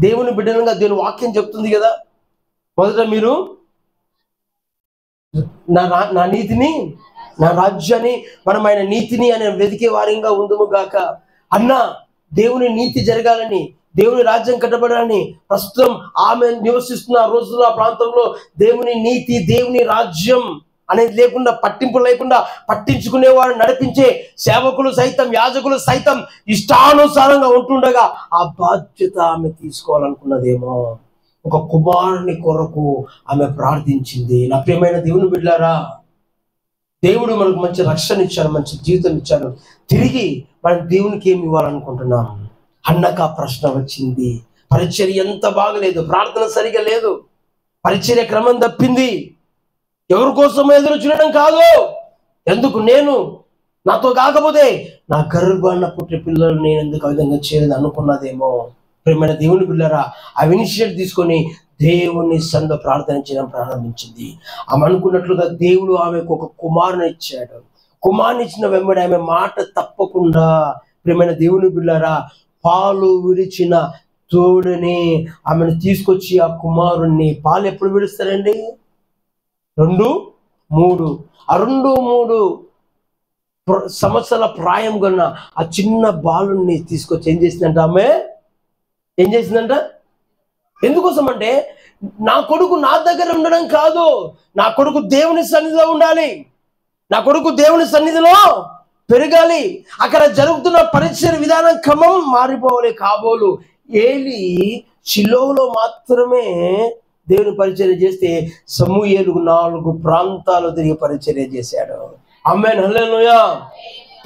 దేవుని బిడ్డలుగా దేవుని వాక్యం చెప్తుంది కదా, మొదట మీరు నా నీతిని, నా రాజ్యాన్ని, మనం ఆయన నీతిని అనే వెతికే వారంగా ఉందుము గాక. అన్న దేవుని నీతి జరగాలని, దేవుని రాజ్యం కట్టబడాలని, ప్రస్తుతం ఆమె నివసిస్తున్న రోజుల్లో ఆ ప్రాంతంలో దేవుని నీతి, దేవుని రాజ్యం అనేది లేకుండా, పట్టింపు లేకుండా, పట్టించుకునేవారు నడిపించే సేవకులు సైతం, యాజకులు సైతం ఇష్టానుసారంగా ఉంటుండగా ఆ బాధ్యత ఆమె తీసుకోవాలనుకున్నదేమో. ఒక కుమారుని కొరకు ఆమె ప్రార్థించింది. నా ప్రియమైన దేవుని బిడ్డలారా, దేవుడు మనకు మంచి రక్షణ ఇచ్చాడు, మంచి జీవితం ఇచ్చాడు. తిరిగి మనం దేవునికి ఏమి ఇవ్వాలనుకుంటున్నాం? అన్నకు ఆ ప్రశ్న వచ్చింది. పరిచర్య ఎంత బాగలేదు, ప్రార్థన సరిగా లేదు, పరిచర్య క్రమం తప్పింది. ఎవరి కోసం ఎదురు చూడడం కాదు, ఎందుకు నేను నాతో కాకపోతే నా గర్భాన్న పుట్టే పిల్లలు నేను ఎందుకు ఆ విధంగా చేయలేదు అనుకున్నదేమో. ప్రియమైన దేవుని బిడ్డలారా, ఆ ఇనిషియేట్ తీసుకొని దేవుని సన్నిధిలో ప్రార్థన చేయడం ప్రారంభించింది. ఆమె అనుకున్నట్లుగా దేవుడు ఆమెకు ఒక కుమారుని ఇచ్చాడు. కుమారుని ఇచ్చిన వెంబడి ఆమె మాట తప్పకుండా, ప్రియమైన దేవుని బిడ్డలారా, పాలు విడిచిన తోడుని ఆమెను తీసుకొచ్చి ఆ కుమారుణ్ణి, పాలు ఎప్పుడు విడుస్తారండి? 2-3 సంవత్సరాల ప్రాయం కన్నా ఆ చిన్న బాలుని తీసుకొచ్చి ఏం చేసిందంట? ఆమె ఏం చేసిందంట? ఎందుకోసం అంటే, నా కొడుకు నా దగ్గర ఉండడం కాదు, నా కొడుకు దేవుని సన్నిధిలో ఉండాలి, నా కొడుకు దేవుని సన్నిధిలో పెరగాలి. అక్కడ జరుగుతున్న పరిచర్య విధానం క్రమం మారిపోవాలి. కాబోలు ఏలి షిలోహులో మాత్రమే దేవుని పరిచర్య చేస్తే, సమూయేలు 4 ప్రాంతాలు తిరిగి పరిచర్య చేశాడు. ఆమేన్, హల్లెలూయా.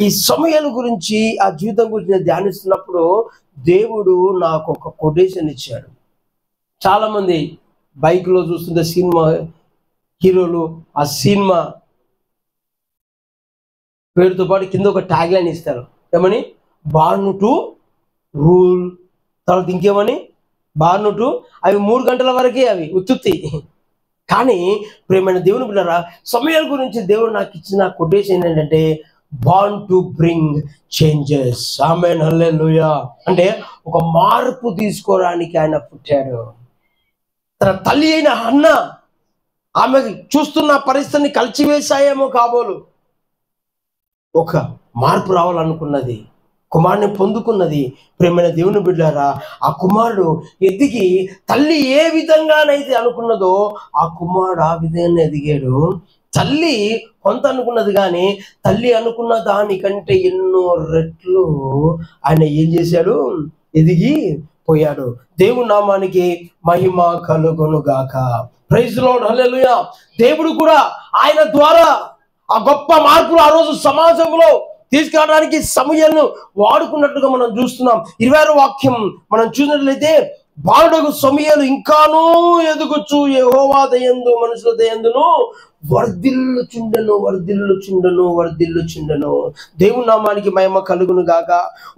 ఈ సమూయేలు గురించి, ఆ జీవితం గురించి నేను ధ్యానిస్తున్నప్పుడు దేవుడు నాకు ఒక కొటేషన్ ఇచ్చాడు. చాలా మంది బైక్లో చూస్తుంటే సినిమా హీరోలు ఆ సినిమా పేరుతో పాటు కింద ఒక ట్యాగ్ లైన్ ఇస్తారు. ఏమని? Born to rule. తర్వాత ఇంకేమని? Born to. అవి 3 గంటల వరకే, అవి ఉత్తుత్తి. కానీ ప్రియమైన దేవుని బిడ్డలారా, సమూయేలు గురించి దేవుడు నాకు ఇచ్చిన కొటేషన్ ఏంటంటే, బార్న్ టు బ్రింగ్ చేంజెస్. ఆమేన్, హల్లెలూయా. అంటే ఒక మార్పు తీసుకోవడానికి ఆయన పుట్టాడు. తన తల్లి అయిన హన్న ఆమె చూస్తున్న పరిస్థితిని కలిచివేశాయేమో కాబోలు. ఒక మార్పు రావాలనుకున్నది, కుమారుని పొందుకున్నది. ప్రియమైన దేవుని బిడ్డలారా, ఆ కుమారుడు ఎదిగి తల్లి ఏ విధంగానైతే అనుకున్నదో ఆ కుమారుడు ఆ విధంగా ఎదిగాడు. తల్లి కొంత అనుకున్నది, కానీ తల్లి అనుకున్న దానికంటే ఎన్నో రెట్లు ఆయన ఏం చేశాడు? ఎదిగి పోయాడు. దేవుని నామానికి మహిమ కలుగును గాక. ప్రైజ్ లార్డ్, హల్లెలూయా. దేవుడు కూడా ఆయన ద్వారా ఆ గొప్ప మార్పులు ఆ రోజు సమాజంలో తీసుకురావడానికి సమూయేలును వాడుకున్నట్టుగా మనం చూస్తున్నాం. 26వ వాక్యం మనం చూసినట్లయితే, బాలుడగు సమూయేలు ఇంకానూ ఎదుగుచు యెహోవా దయందు మనుషుల దయందును వర్ధిల్లుచుండెను. దేవుని నామానికి మహిమ కలుగును గాక.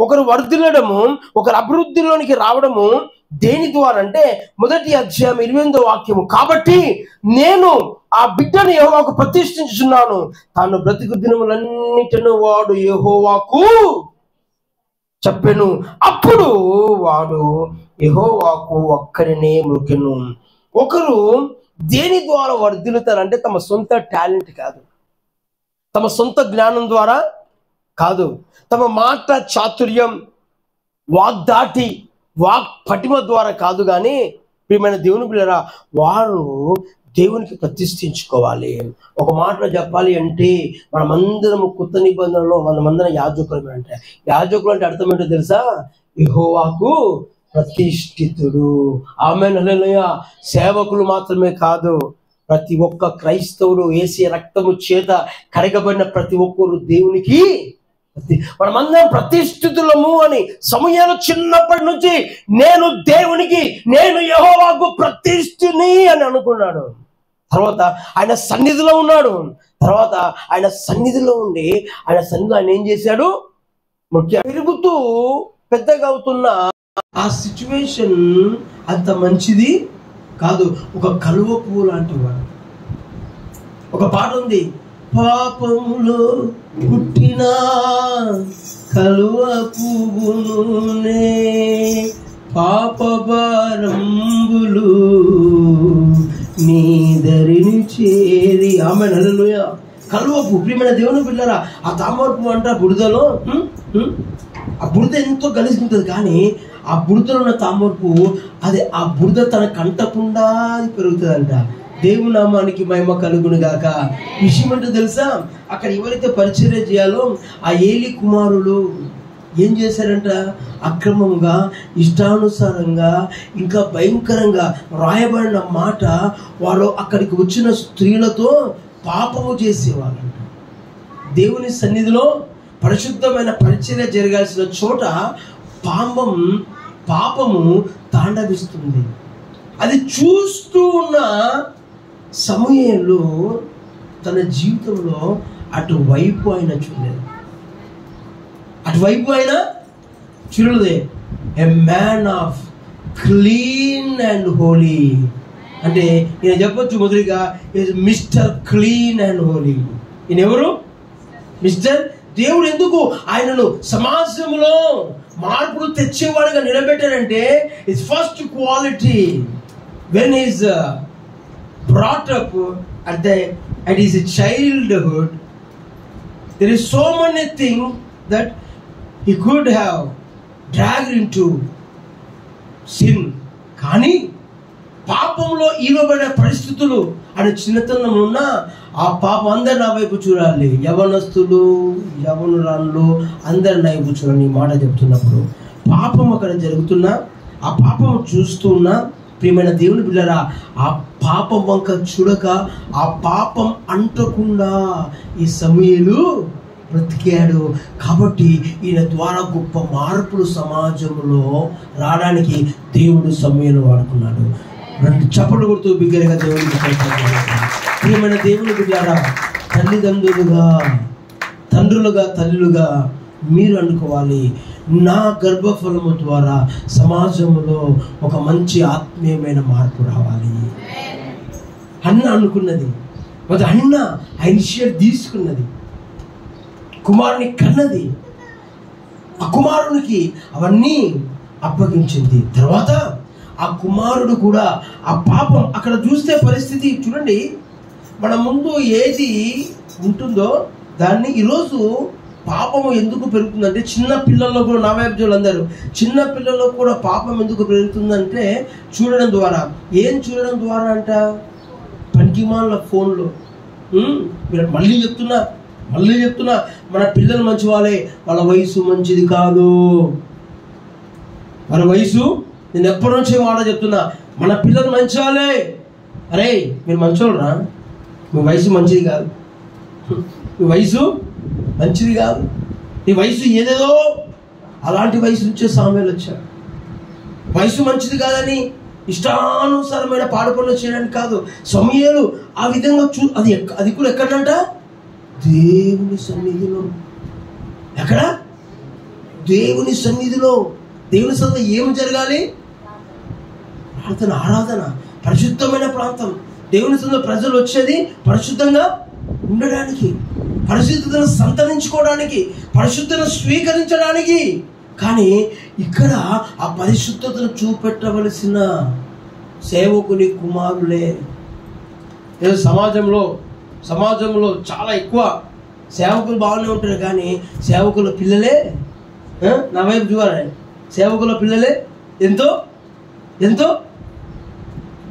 ఒకరు వర్ధిల్లడము, ఒకరు అభివృద్ధిలోనికి రావడము దేని ద్వారా అంటే, మొదటి అధ్యాయం 28వ వాక్యము, కాబట్టి నేను ఆ బిడ్డను యెహోవాకు ప్రతిష్ఠించుచున్నాను, తాను బ్రతుకు దినములన్నిటిను వాడు యెహోవాకు చెప్పెను, అప్పుడు వాడు యెహోవాకు ఒక్కరినే మొక్కెను. ఒకరు దేని ద్వారా వర్ధిల్లుతారంటే, తమ సొంత టాలెంట్ కాదు, తమ సొంత జ్ఞానం ద్వారా కాదు, తమ మాట చాతుర్యం, వాగ్దాటి, వాక్ పటిమ ద్వారా కాదు. కానీ ప్రియమైన దేవుని బిడ్డలారా, వారు దేవునికి ప్రతిష్ఠించుకోవాలి. ఒక మాటలో చెప్పాలి అంటే, మనమందరం కొత్త నిబంధనలో మనమందరం యాజకులమే. అంటే యాజకులు అంటే అర్థం ఏంటో తెలుసా? యెహోవాకు ప్రతిష్ఠితుడు. ఆమేన్, హల్లెలూయా. సేవకులు మాత్రమే కాదు, ప్రతి ఒక్క క్రైస్తవుడు యేసు రక్తము చేత కడగబడిన ప్రతి ఒక్కరు దేవునికి మనమందరం ప్రతిష్ఠితులము అని సమూయేలు చిన్నప్పటి నుంచి నేను దేవునికి, నేను యెహోవాకు ప్రతిష్ఠిని అని అనుకున్నాడు. తర్వాత ఆయన సన్నిధిలో ఉన్నాడు. తర్వాత ఆయన సన్నిధిలో ఉండి ఆయన సన్నిధిలో ఆయన ఏం చేశాడు? పెరుగుతూ పెద్దగా అవుతున్న ఆ సిచ్యువేషన్ అంత మంచిది కాదు. ఒక కలువ పువ్వు లాంటి వాడు. ఒక పాట ఉంది, పాపములో పుట్టిన కలువ పువ్వునే పాప భారముల నీ దరిని చేరి. ఆమె హల్లెలూయా. కలువపు ప్రియమైన దేవుని బిడ్డలారా, ఆ తామరపు అంట బురదలో, ఆ బురద ఎంతో గలిసుంటుంది, కానీ ఆ బురదలో ఉన్న తామరపు అది ఆ బురద తన కంటకుండా పెరుగుతుందంట. దేవుని నామానికి మహిమ కలుగును గాక. విషయం అంటే తెలుసా, అక్కడ ఎవరైతే పరిచర్య చేయాలో ఆ ఏలి కుమారులు ఏం చేశారంట, అక్రమంగా, ఇష్టానుసారంగా, ఇంకా భయంకరంగా రాయబడిన మాట, వారు అక్కడికి వచ్చిన స్త్రీలతో పాపము చేసేవాళ్ళంట. దేవుని సన్నిధిలో పరిశుద్ధమైన పరిచర్య జరగాల్సిన చోట పాపము తాండవిస్తుంది. అది చూస్తూ ఉన్న సమయంలో తన జీవితంలో అటువైపు ఆయన చూడలేదు. A man of clean and holy. అంటే ఈయన చెప్పొచ్చు మొదటిగా మిస్టర్ క్లీన్ అండ్ హోలీ. ఈయన ఎవరు? మిస్టర్. దేవుడు ఎందుకు ఆయనను సమాజంలో మార్పులు తెచ్చేవాడుగా నిలబెట్టాడంటే it's first quality. When is brought up at his childhood, there is so many things that he could have dragged into sin. కానీ పాపంలో ఈవబడిన పరిస్థితులు అని చిన్నతనం ఉన్న ఆ పాపం అందరు నా వైపు చూడాలి, యవనస్తులు యవనురాళ్ళు అందరు నా వైపు చూడాలి. ఈ మాట చెప్తున్నప్పుడు పాపం అక్కడ జరుగుతున్నా, ఆ పాపం చూస్తున్నా, ప్రియమైన దేవుని బిడ్డలారా, ఆ పాపం వంక చూడక, ఆ పాపం అంటకుండా ఈ సమూయేలు బ్రతికాడు. కాబట్టి ఈయన ద్వారా గొప్ప మార్పులు సమాజంలో రావడానికి దేవుడు సమూయేలు వాడుకున్నాడు. రెండు చప్పట్లు కొడుతూ బిగ్గరగా దేవునికి ప్రియమైన దేవుని బిడ్డలారా, తండ్రులుగా తల్లులుగా మీరు అనుకోవాలి, నా గర్భఫలము ద్వారా సమాజంలో ఒక మంచి ఆత్మీయమైన మార్పు రావాలి. అన్న అనుకున్నది, మొదటి అన్న ఆ ఇనిషియేట్ తీసుకున్నది, కుమారుని కన్నది, ఆ కుమారునికి అవన్నీ అప్పగించింది. తర్వాత ఆ కుమారుడు కూడా ఆ పాపం అక్కడ చూస్తే పరిస్థితి చూడండి, మన ముందు ఏది ఉంటుందో దాన్ని ఈరోజు పాపము ఎందుకు పెరుగుతుందంటే, చిన్న పిల్లల్లో కూడా, నా వైపు అందరూ చిన్న పిల్లల్లో కూడా పాపం ఎందుకు పెరుగుతుందంటే చూడడం ద్వారా. ఏం చూడడం ద్వారా అంట? పనికిమాల ఫోన్లో. మీరు మళ్ళీ చెప్తున్నా మన పిల్లలు మంచి వాళ్ళే, వాళ్ళ వయసు మంచిది కాదు. వాళ్ళ వయసు, నేను ఎప్పటి నుంచే మాట చెప్తున్నా, మన పిల్లలు మంచి వాళ్ళే. అరే మీరు మంచోళ్ళరా, మీ వయసు మంచిది కాదు, మీ వయసు మంచిది కాదు, నీ వయసు ఏదేదో. అలాంటి వయసు నుంచే సామెలు వచ్చాడు. వయసు మంచిది కాదని ఇష్టానుసారమైన పాడుపనులు చేయడానికి కాదు. సమూయేలు ఆ విధంగా అది కూడా ఎక్కడంట? దేవుని సన్నిధిలో. ఎక్కడ? దేవుని సన్నిధిలో. దేవుని సన్నిధిలో ఏమి జరగాలి? ఆరాధన, పరిశుద్ధమైన ప్రాంతం. దేవుని సన్నిధిలో ప్రజలు వచ్చేది పరిశుద్ధంగా ఉండడానికి, పరిశుద్ధతను సంతరించుకోవడానికి, పరిశుద్ధతను స్వీకరించడానికి. కానీ ఇక్కడ ఆ పరిశుద్ధతను చూపెట్టవలసిన సేవకుని కుమారులే. సమాజంలో చాలా ఎక్కువ సేవకులు బాగానే ఉంటారు, కానీ సేవకుల పిల్లలే, నా వైపు చూడాలి, సేవకుల పిల్లలే ఎంతో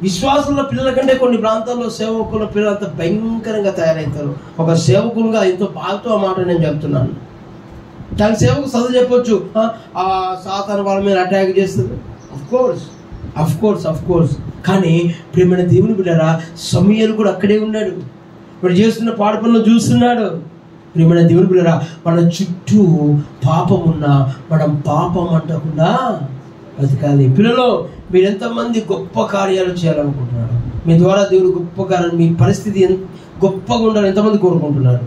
విశ్వాసుల పిల్లల కంటే కొన్ని ప్రాంతాల్లో సేవకుల పిల్లలు అంత భయంకరంగా తయారవుతారు. ఒక సేవకులుగా ఎంతో బాధతో ఆ మాట నేను చెప్తున్నాను. దాని సేవకు చదువు చెప్పొచ్చు, ఆ సాతాను వాళ్ళ మీద అటాక్ చేస్తుంది, అఫ్ కోర్స్. కానీ ప్రియమైన దేవుని బిడ్డరా, సమూయేలు కూడా అక్కడే ఉన్నాడు. ఇప్పుడు చేస్తున్న పాడు పనులు చూస్తున్నాడు. ప్రియమైన దేవుని బిడ్డరా, మన చుట్టూ పాపం ఉన్నా మనం పాపం అంటకుండా బతకాలి. పిల్లలు, మీరు ఎంతమంది గొప్ప కార్యాలు చేయాలనుకుంటున్నారు? మీ ద్వారా దేవుడు గొప్ప కార్యాలు, మీ పరిస్థితి గొప్పగా ఉండాలని ఎంతమంది కోరుకుంటున్నారా?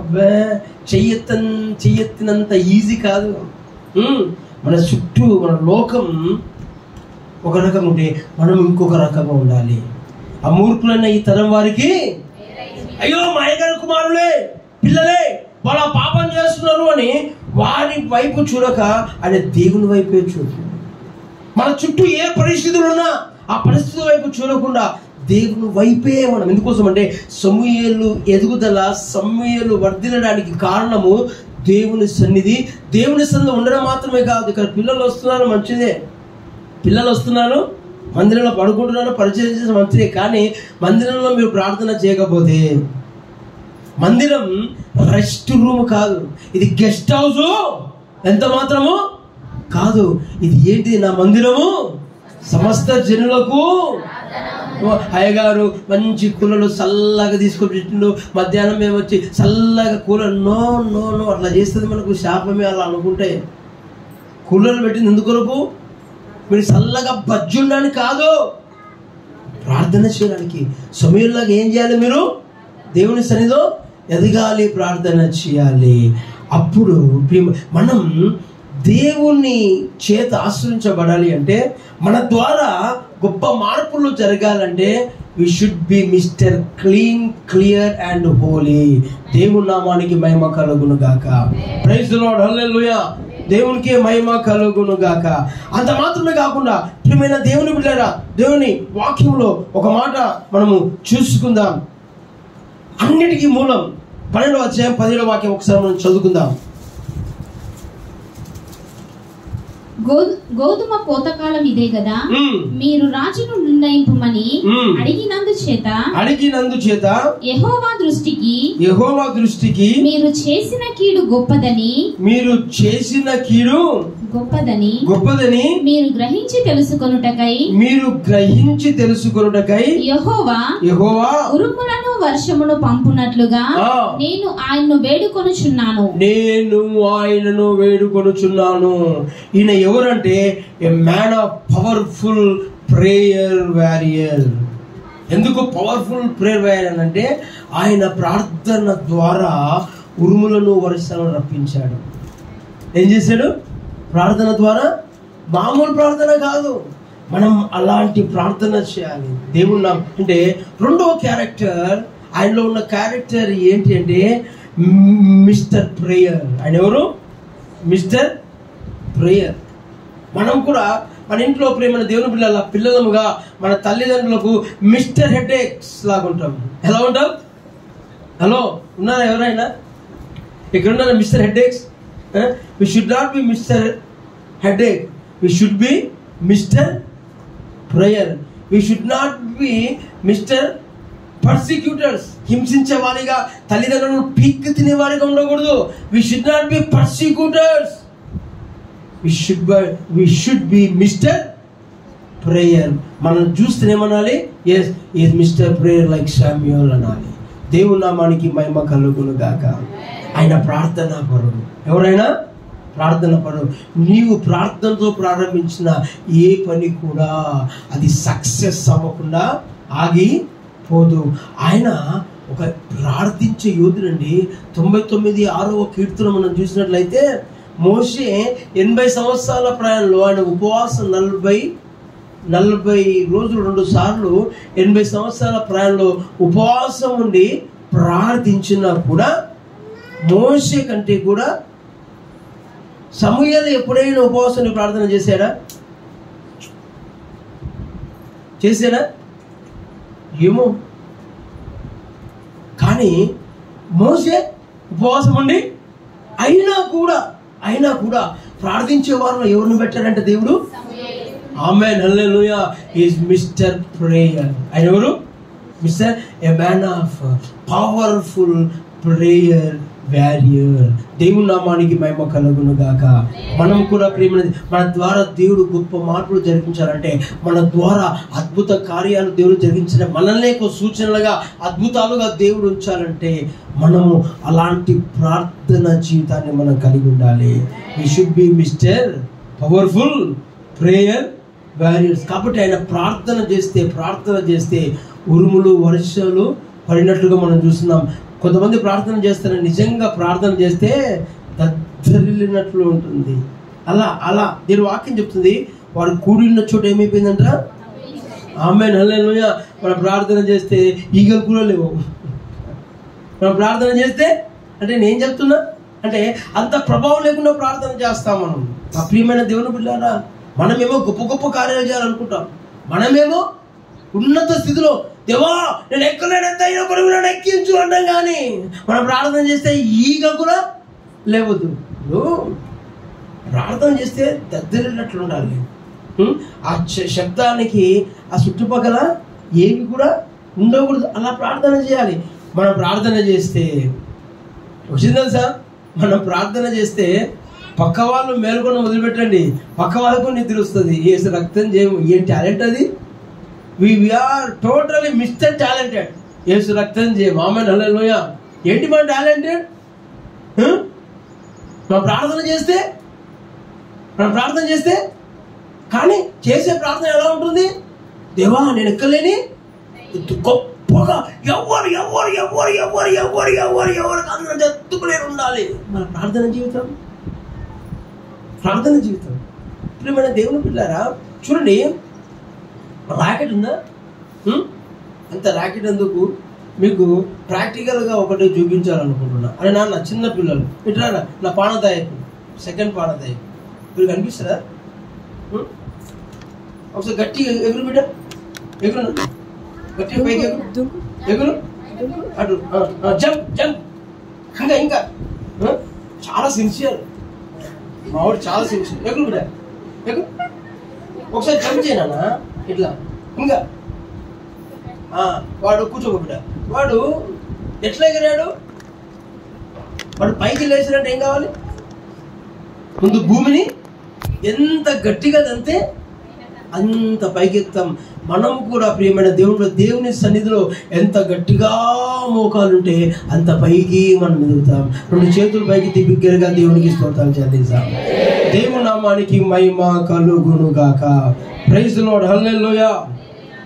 అబ్బే, చెయ్యెత్తినంత ఈజీ కాదు. మన చుట్టూ మన లోకం ఒక రకంగా ఉంటే మనం ఇంకొక రకంగా ఉండాలి. ఆ మూర్ఖులైన ఈ తరం వారికి అయ్యో మా అయ్యగారి కుమారులే, పిల్లలే వాళ్ళ పాపం చేస్తున్నారు అని వారి వైపు చూడక ఆయన దేవుని వైపే చూడు. మన చుట్టూ ఏ పరిస్థితులు ఉన్నా ఆ పరిస్థితుల వైపు చూడకుండా దేవుని వైపే మనం. ఎందుకోసం అంటే సమూయేలు ఎదుగుదల, సమూయేలు వర్ధిల్లడానికి కారణము దేవుని సన్నిధి. దేవుని సన్నిధి ఉండడం మాత్రమే కాదు. ఇక్కడ పిల్లలు వస్తున్నారు, మంచిదే. పిల్లలు వస్తున్నారు, మందిరంలో పడుకుంటున్నారు, పరిచయం చేసిన మంచిదే. కానీ మందిరంలో మీరు ప్రార్థన చేయకపోతే, మందిరం రెస్ట్ రూమ్ కాదు, ఇది గెస్ట్ హౌస్ ఎంత మాత్రము కాదు. ఇది ఏంటి? నా మందిరము సమస్త జనులకు. అయ్యగారు మంచి కూలలు చల్లగా తీసుకొని పెట్టిండు, మధ్యాహ్నం మేము వచ్చి చల్లగా కూలర్ నో నో నో అట్లా చేస్తుంది మనకు శాపమే. అలా అనుకుంటే కూలర్లు పెట్టింది ఎందుకొరకు? మీరు చల్లగా బజ్జుండడానికి కాదు, ప్రార్థన చేయడానికి. సమయంలాగా ఏం చేయాలి? మీరు దేవుని సన్నిధిలో ఎదగాలి, ప్రార్థన చేయాలి. అప్పుడు మనం దేవుని చేత ఆశ్రయించబడాలి అంటే, మన ద్వారా గొప్ప మార్పులు జరగాలంటే we should be mister clean, clear and holy. దేవుని నామానికి మహిమ కలుగును గాక. Praise the lord, hallelujah. దేవునికి మహిమ కలుగును గాక. అంత మాత్రమే కాకుండా ప్రియమైన దేవుని బిడ్డలారా, దేవుని వాక్యంలో ఒక మాట మనము చూసుకుందాం. అన్నిటికీ మూలం 12వ అధ్యాయం 17వ వాక్యం ఒకసారి మనం చదువుకుందాం. గోధుమ కోతకాలం ఇదే కదా, మీరు రాజును నిర్ణయింపమని అడిగినందు చేత యెహోవా దృష్టికి మీరు చేసిన కీడు గొప్పదని గొప్పదని మీరు గ్రహించి తెలుసుకొనుటకై యెహోవా ఉరుములను వర్షమును పంపునట్లుగా నేను ఆయనను వేడుకొనుచున్నాను. ఈయన ఎవరంటే a man of powerful prayer warrior. ఎందుకు పవర్ఫుల్ ప్రేయర్ వారియర్ అంటే ఆయన ప్రార్థన ద్వారా ఉరుములను వర్షాలను రప్పించాడు. ఏం చేశాడు? ప్రార్థన ద్వారా. మామూలు ప్రార్థన కాదు, మనం అలాంటి ప్రార్థన చేయాలి. దేవుడు అంటే రెండవ క్యారెక్టర్, ఆయనలో ఉన్న క్యారెక్టర్ ఏంటి అంటే మిస్టర్ ప్రేయర్. ఆయన ఎవరు? Mister prayer. మనం కూడా మన ఇంట్లో ప్రేమ దేవుని పిల్లలముగా మన తల్లిదండ్రులకు మిస్టర్ హెడేక్స్ లాగా ఉంటాం. ఎలా ఉంటాం? హలో, ఉన్నారా ఎవరైనా? ఇక్కడ ఉన్నారా mister headaches? We should not be mister headache, we should be mister prayer. We should not be mister persecutors. హింసించే వారిగా, తల్లిదండ్రులను పీక్కు తినేవారిగా ఉండకూడదు. We should not be persecutors, we should be Mr. Prayer. మనం చూస్తేనేమనాలి? yes is Mr. Prayer like Samuel అనాలి. దేవుని నామానికి మహిమ కలుగును గాక. ఆయన ప్రార్థనా పరుడు. ఎవరైనా ప్రార్థన పరుడు. నీవు ప్రార్థనతో ప్రారంభించిన ఏ పని కూడా అది సక్సెస్ అవ్వకుండా ఆగిపోదు. ఆయన ఒక ప్రార్థించే యోధుడండి. 99:6వ కీర్తన మనం చూసినట్లయితే, మోషే 80 సంవత్సరాల ప్రయాణంలో ఆయన ఉపవాసం 40 రోజులు 2 సార్లు 80 సంవత్సరాల ప్రయాణంలో ఉపవాసం ఉండి ప్రార్థించినా కూడా మోషే కంటే కూడా సమూయేలు ఎప్పుడైనా ఉపవాసం ప్రార్థన చేశాడా? ఏమో. కానీ మోషే ఉపవాసం ఉండి అయినా కూడా ప్రార్థించే వారిలో ఎవరిని పెట్టాడంటే దేవుడు. ఆమేన్, హల్లెలూయా. Is mister prayer. ఆయన ఎవరు? Mister a man of powerful prayer warrior. దేవుని నామానికి మహిమ కలుగును గాక. మనం కూడా ప్రేమది మన ద్వారా దేవుడు గొప్ప మార్పులు జరిగించాలంటే, మన ద్వారా అద్భుత కార్యాలు దేవుడు జరిగించిన మనల్ని సూచనలుగా అద్భుతాలుగా దేవుడు ఉంచాలంటే మనము అలాంటి ప్రార్థన జీవితాన్ని మనం కలిగి ఉండాలి. We should be mister powerful prayer warriors. కాబట్టి ఆయన ప్రార్థన చేస్తే ఉరుములు వర్షాలు పడినట్లుగా మనం చూస్తున్నాం. కొంతమంది ప్రార్థన చేస్తారు, నిజంగా ప్రార్థన చేస్తే దద్దరిల్లినట్లు ఉంటుంది. అలా దీని వాక్యం చెప్తుంది, వారు కూడిన చోట ఏమైపోయిందంట? ఆమేన్, హల్లెలూయా. మనం ప్రార్థన చేస్తే ఈగలు కూడా లేవు. మనం ప్రార్థన చేస్తే అంటే నేను చెప్తున్నా అంటే అంత ప్రభావం లేకుండా ప్రార్థన చేస్తాం మనం. ప్రియమైన దేవుని బిడ్డలారా, మనమేమో గొప్ప గొప్ప కార్యాలు చేయాలనుకుంటాం. మనమేమో ఉన్నత స్థితిలో దేవా నేను ఎక్కలేనంత అయినా కొరకు నన్ను ఎక్కించు అంటాం, కానీ మనం ప్రార్థన చేస్తే ఈగ కూడా లేవద్దు. ప్రార్థన చేస్తే దద్దరినట్లు ఉండాలి. ఆ శబ్దానికి ఆ చుట్టుపక్కల ఏవి కూడా ఉండకూడదు. అలా ప్రార్థన చేయాలి. మనం ప్రార్థన చేస్తే వచ్చింది తెలుసా, మనం ప్రార్థన చేస్తే పక్క వాళ్ళు మేల్కొని వదిలిపెట్టండి, పక్క వాళ్ళకు నిద్ర వస్తుంది. ఏసు రక్తం చేయము. ఏం టాలెంట్ అది! We are totally mister talented. ఏసు రక్తం చేయము. ఆమేన్, హల్లెలూయా. ఏంటి మన టాలెంటెడ్? మనం ప్రార్థన చేస్తే కానీ చేసే ప్రార్థన ఎలా ఉంటుంది? దేవా నేను ఎక్కలేని గొప్పగా ఎవరు అందరూ ఎత్తుకులేరు ఉండాలి మన ప్రార్థన జీవితం. ఇప్పుడు మన దేవుని పిల్లారా చూడండి, రాకెట్ ఉందా? అంత రాకెట్ ఎందుకు? మీకు ప్రాక్టికల్గా ఒకటి చూపించాలనుకుంటున్నా. అరే నాన్న చిన్న పిల్లలు ఇట్లా నా పానదాయకుడు, సెకండ్ పానదాయకుడు మీరు కనిపిస్తారా? ఒకసారి గట్టిగా ఎగురు బిడ్డ, ఎగురు, గట్టిగా పైకి ఎగురు, అటు జంప్ జంప్. ఇంకా చాలా సిన్సియర్ మావాడు, చాలా సిన్సియర్. ఎగురు బిడ్డ, ఎగురు. ఒకసారి జంప్ చేయనా ఇట్లా. ఇంకా వాడు కూర్చోక బిడ్డ. వాడు ఎట్లా ఎగిరాడు? వాడు పైకి లేచినట్టు ఏం కావాలి? ముందు భూమిని ఎంత గట్టిగా దంతే అంత పైకెత్తాం. మనం కూడా ప్రియమైన దేవుని సన్నిధిలో ఎంత గట్టిగా మోకాలుంటే అంత పైకి మనం ఎదుగుతాం. 2 చేతులు పైకి బిగ్గరగా దేవునికి స్తోత్రాలు చెల్లిద్దాం. దేవుని నామానికి మహిమ కలుగును గాక. ప్రైజ్ ది లార్డ్, హల్లెలూయా.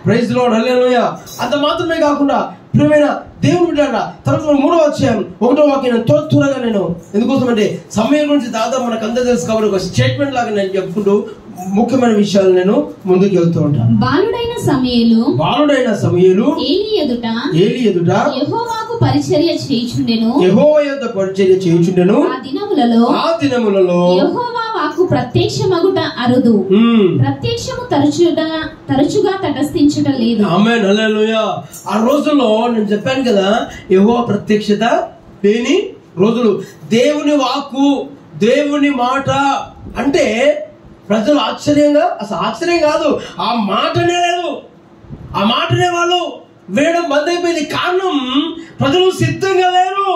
ప్రైజ్ ది లార్డ్, హల్లెలూయా. అంత మాత్రమే కాకుండా ప్రియమైన దేవుని బిడ్డలారా, తర్వాత 3వ అధ్యాయం 1వ వాక్యం త్వరగా నేను ఎందుకోసం అంటే సమయం గురించి దాదాపు మనకు అందరూ తెలుసు కాబట్టి ఒక స్టేట్మెంట్ లాగా నేను చెప్పుకుంటూ ముఖ్యమైన విషయాలు నేను ముందుకు వెళ్తూ ఉంటాను. బాలుడైన సమూయేలు ఏలీ ఎదుట యెహోవాకు పరిచర్య చేయుచుండెను. ఆ దినములలో యెహోవా వాక్కు ప్రత్యక్షమగుట అరుదు, ప్రత్యక్షము తరచుగా తటస్థించుట లేదు. ఆమేన్, హల్లెలూయా. ఆ రోజుల్లో నేను చెప్పాను కదా, యెహోవా ప్రత్యక్షత లేని రోజులు. దేవుని వాక్కు, దేవుని మాట అంటే ప్రజలు ఆశ్చర్యంగా, అసలు ఆశ్చర్యం కాదు, ఆ మాటనే లేదు, ఆ మాటనే వాళ్ళు వినడం బంద్ అయిపోయింది. కారణం ప్రజలు సిద్ధంగా లేరు,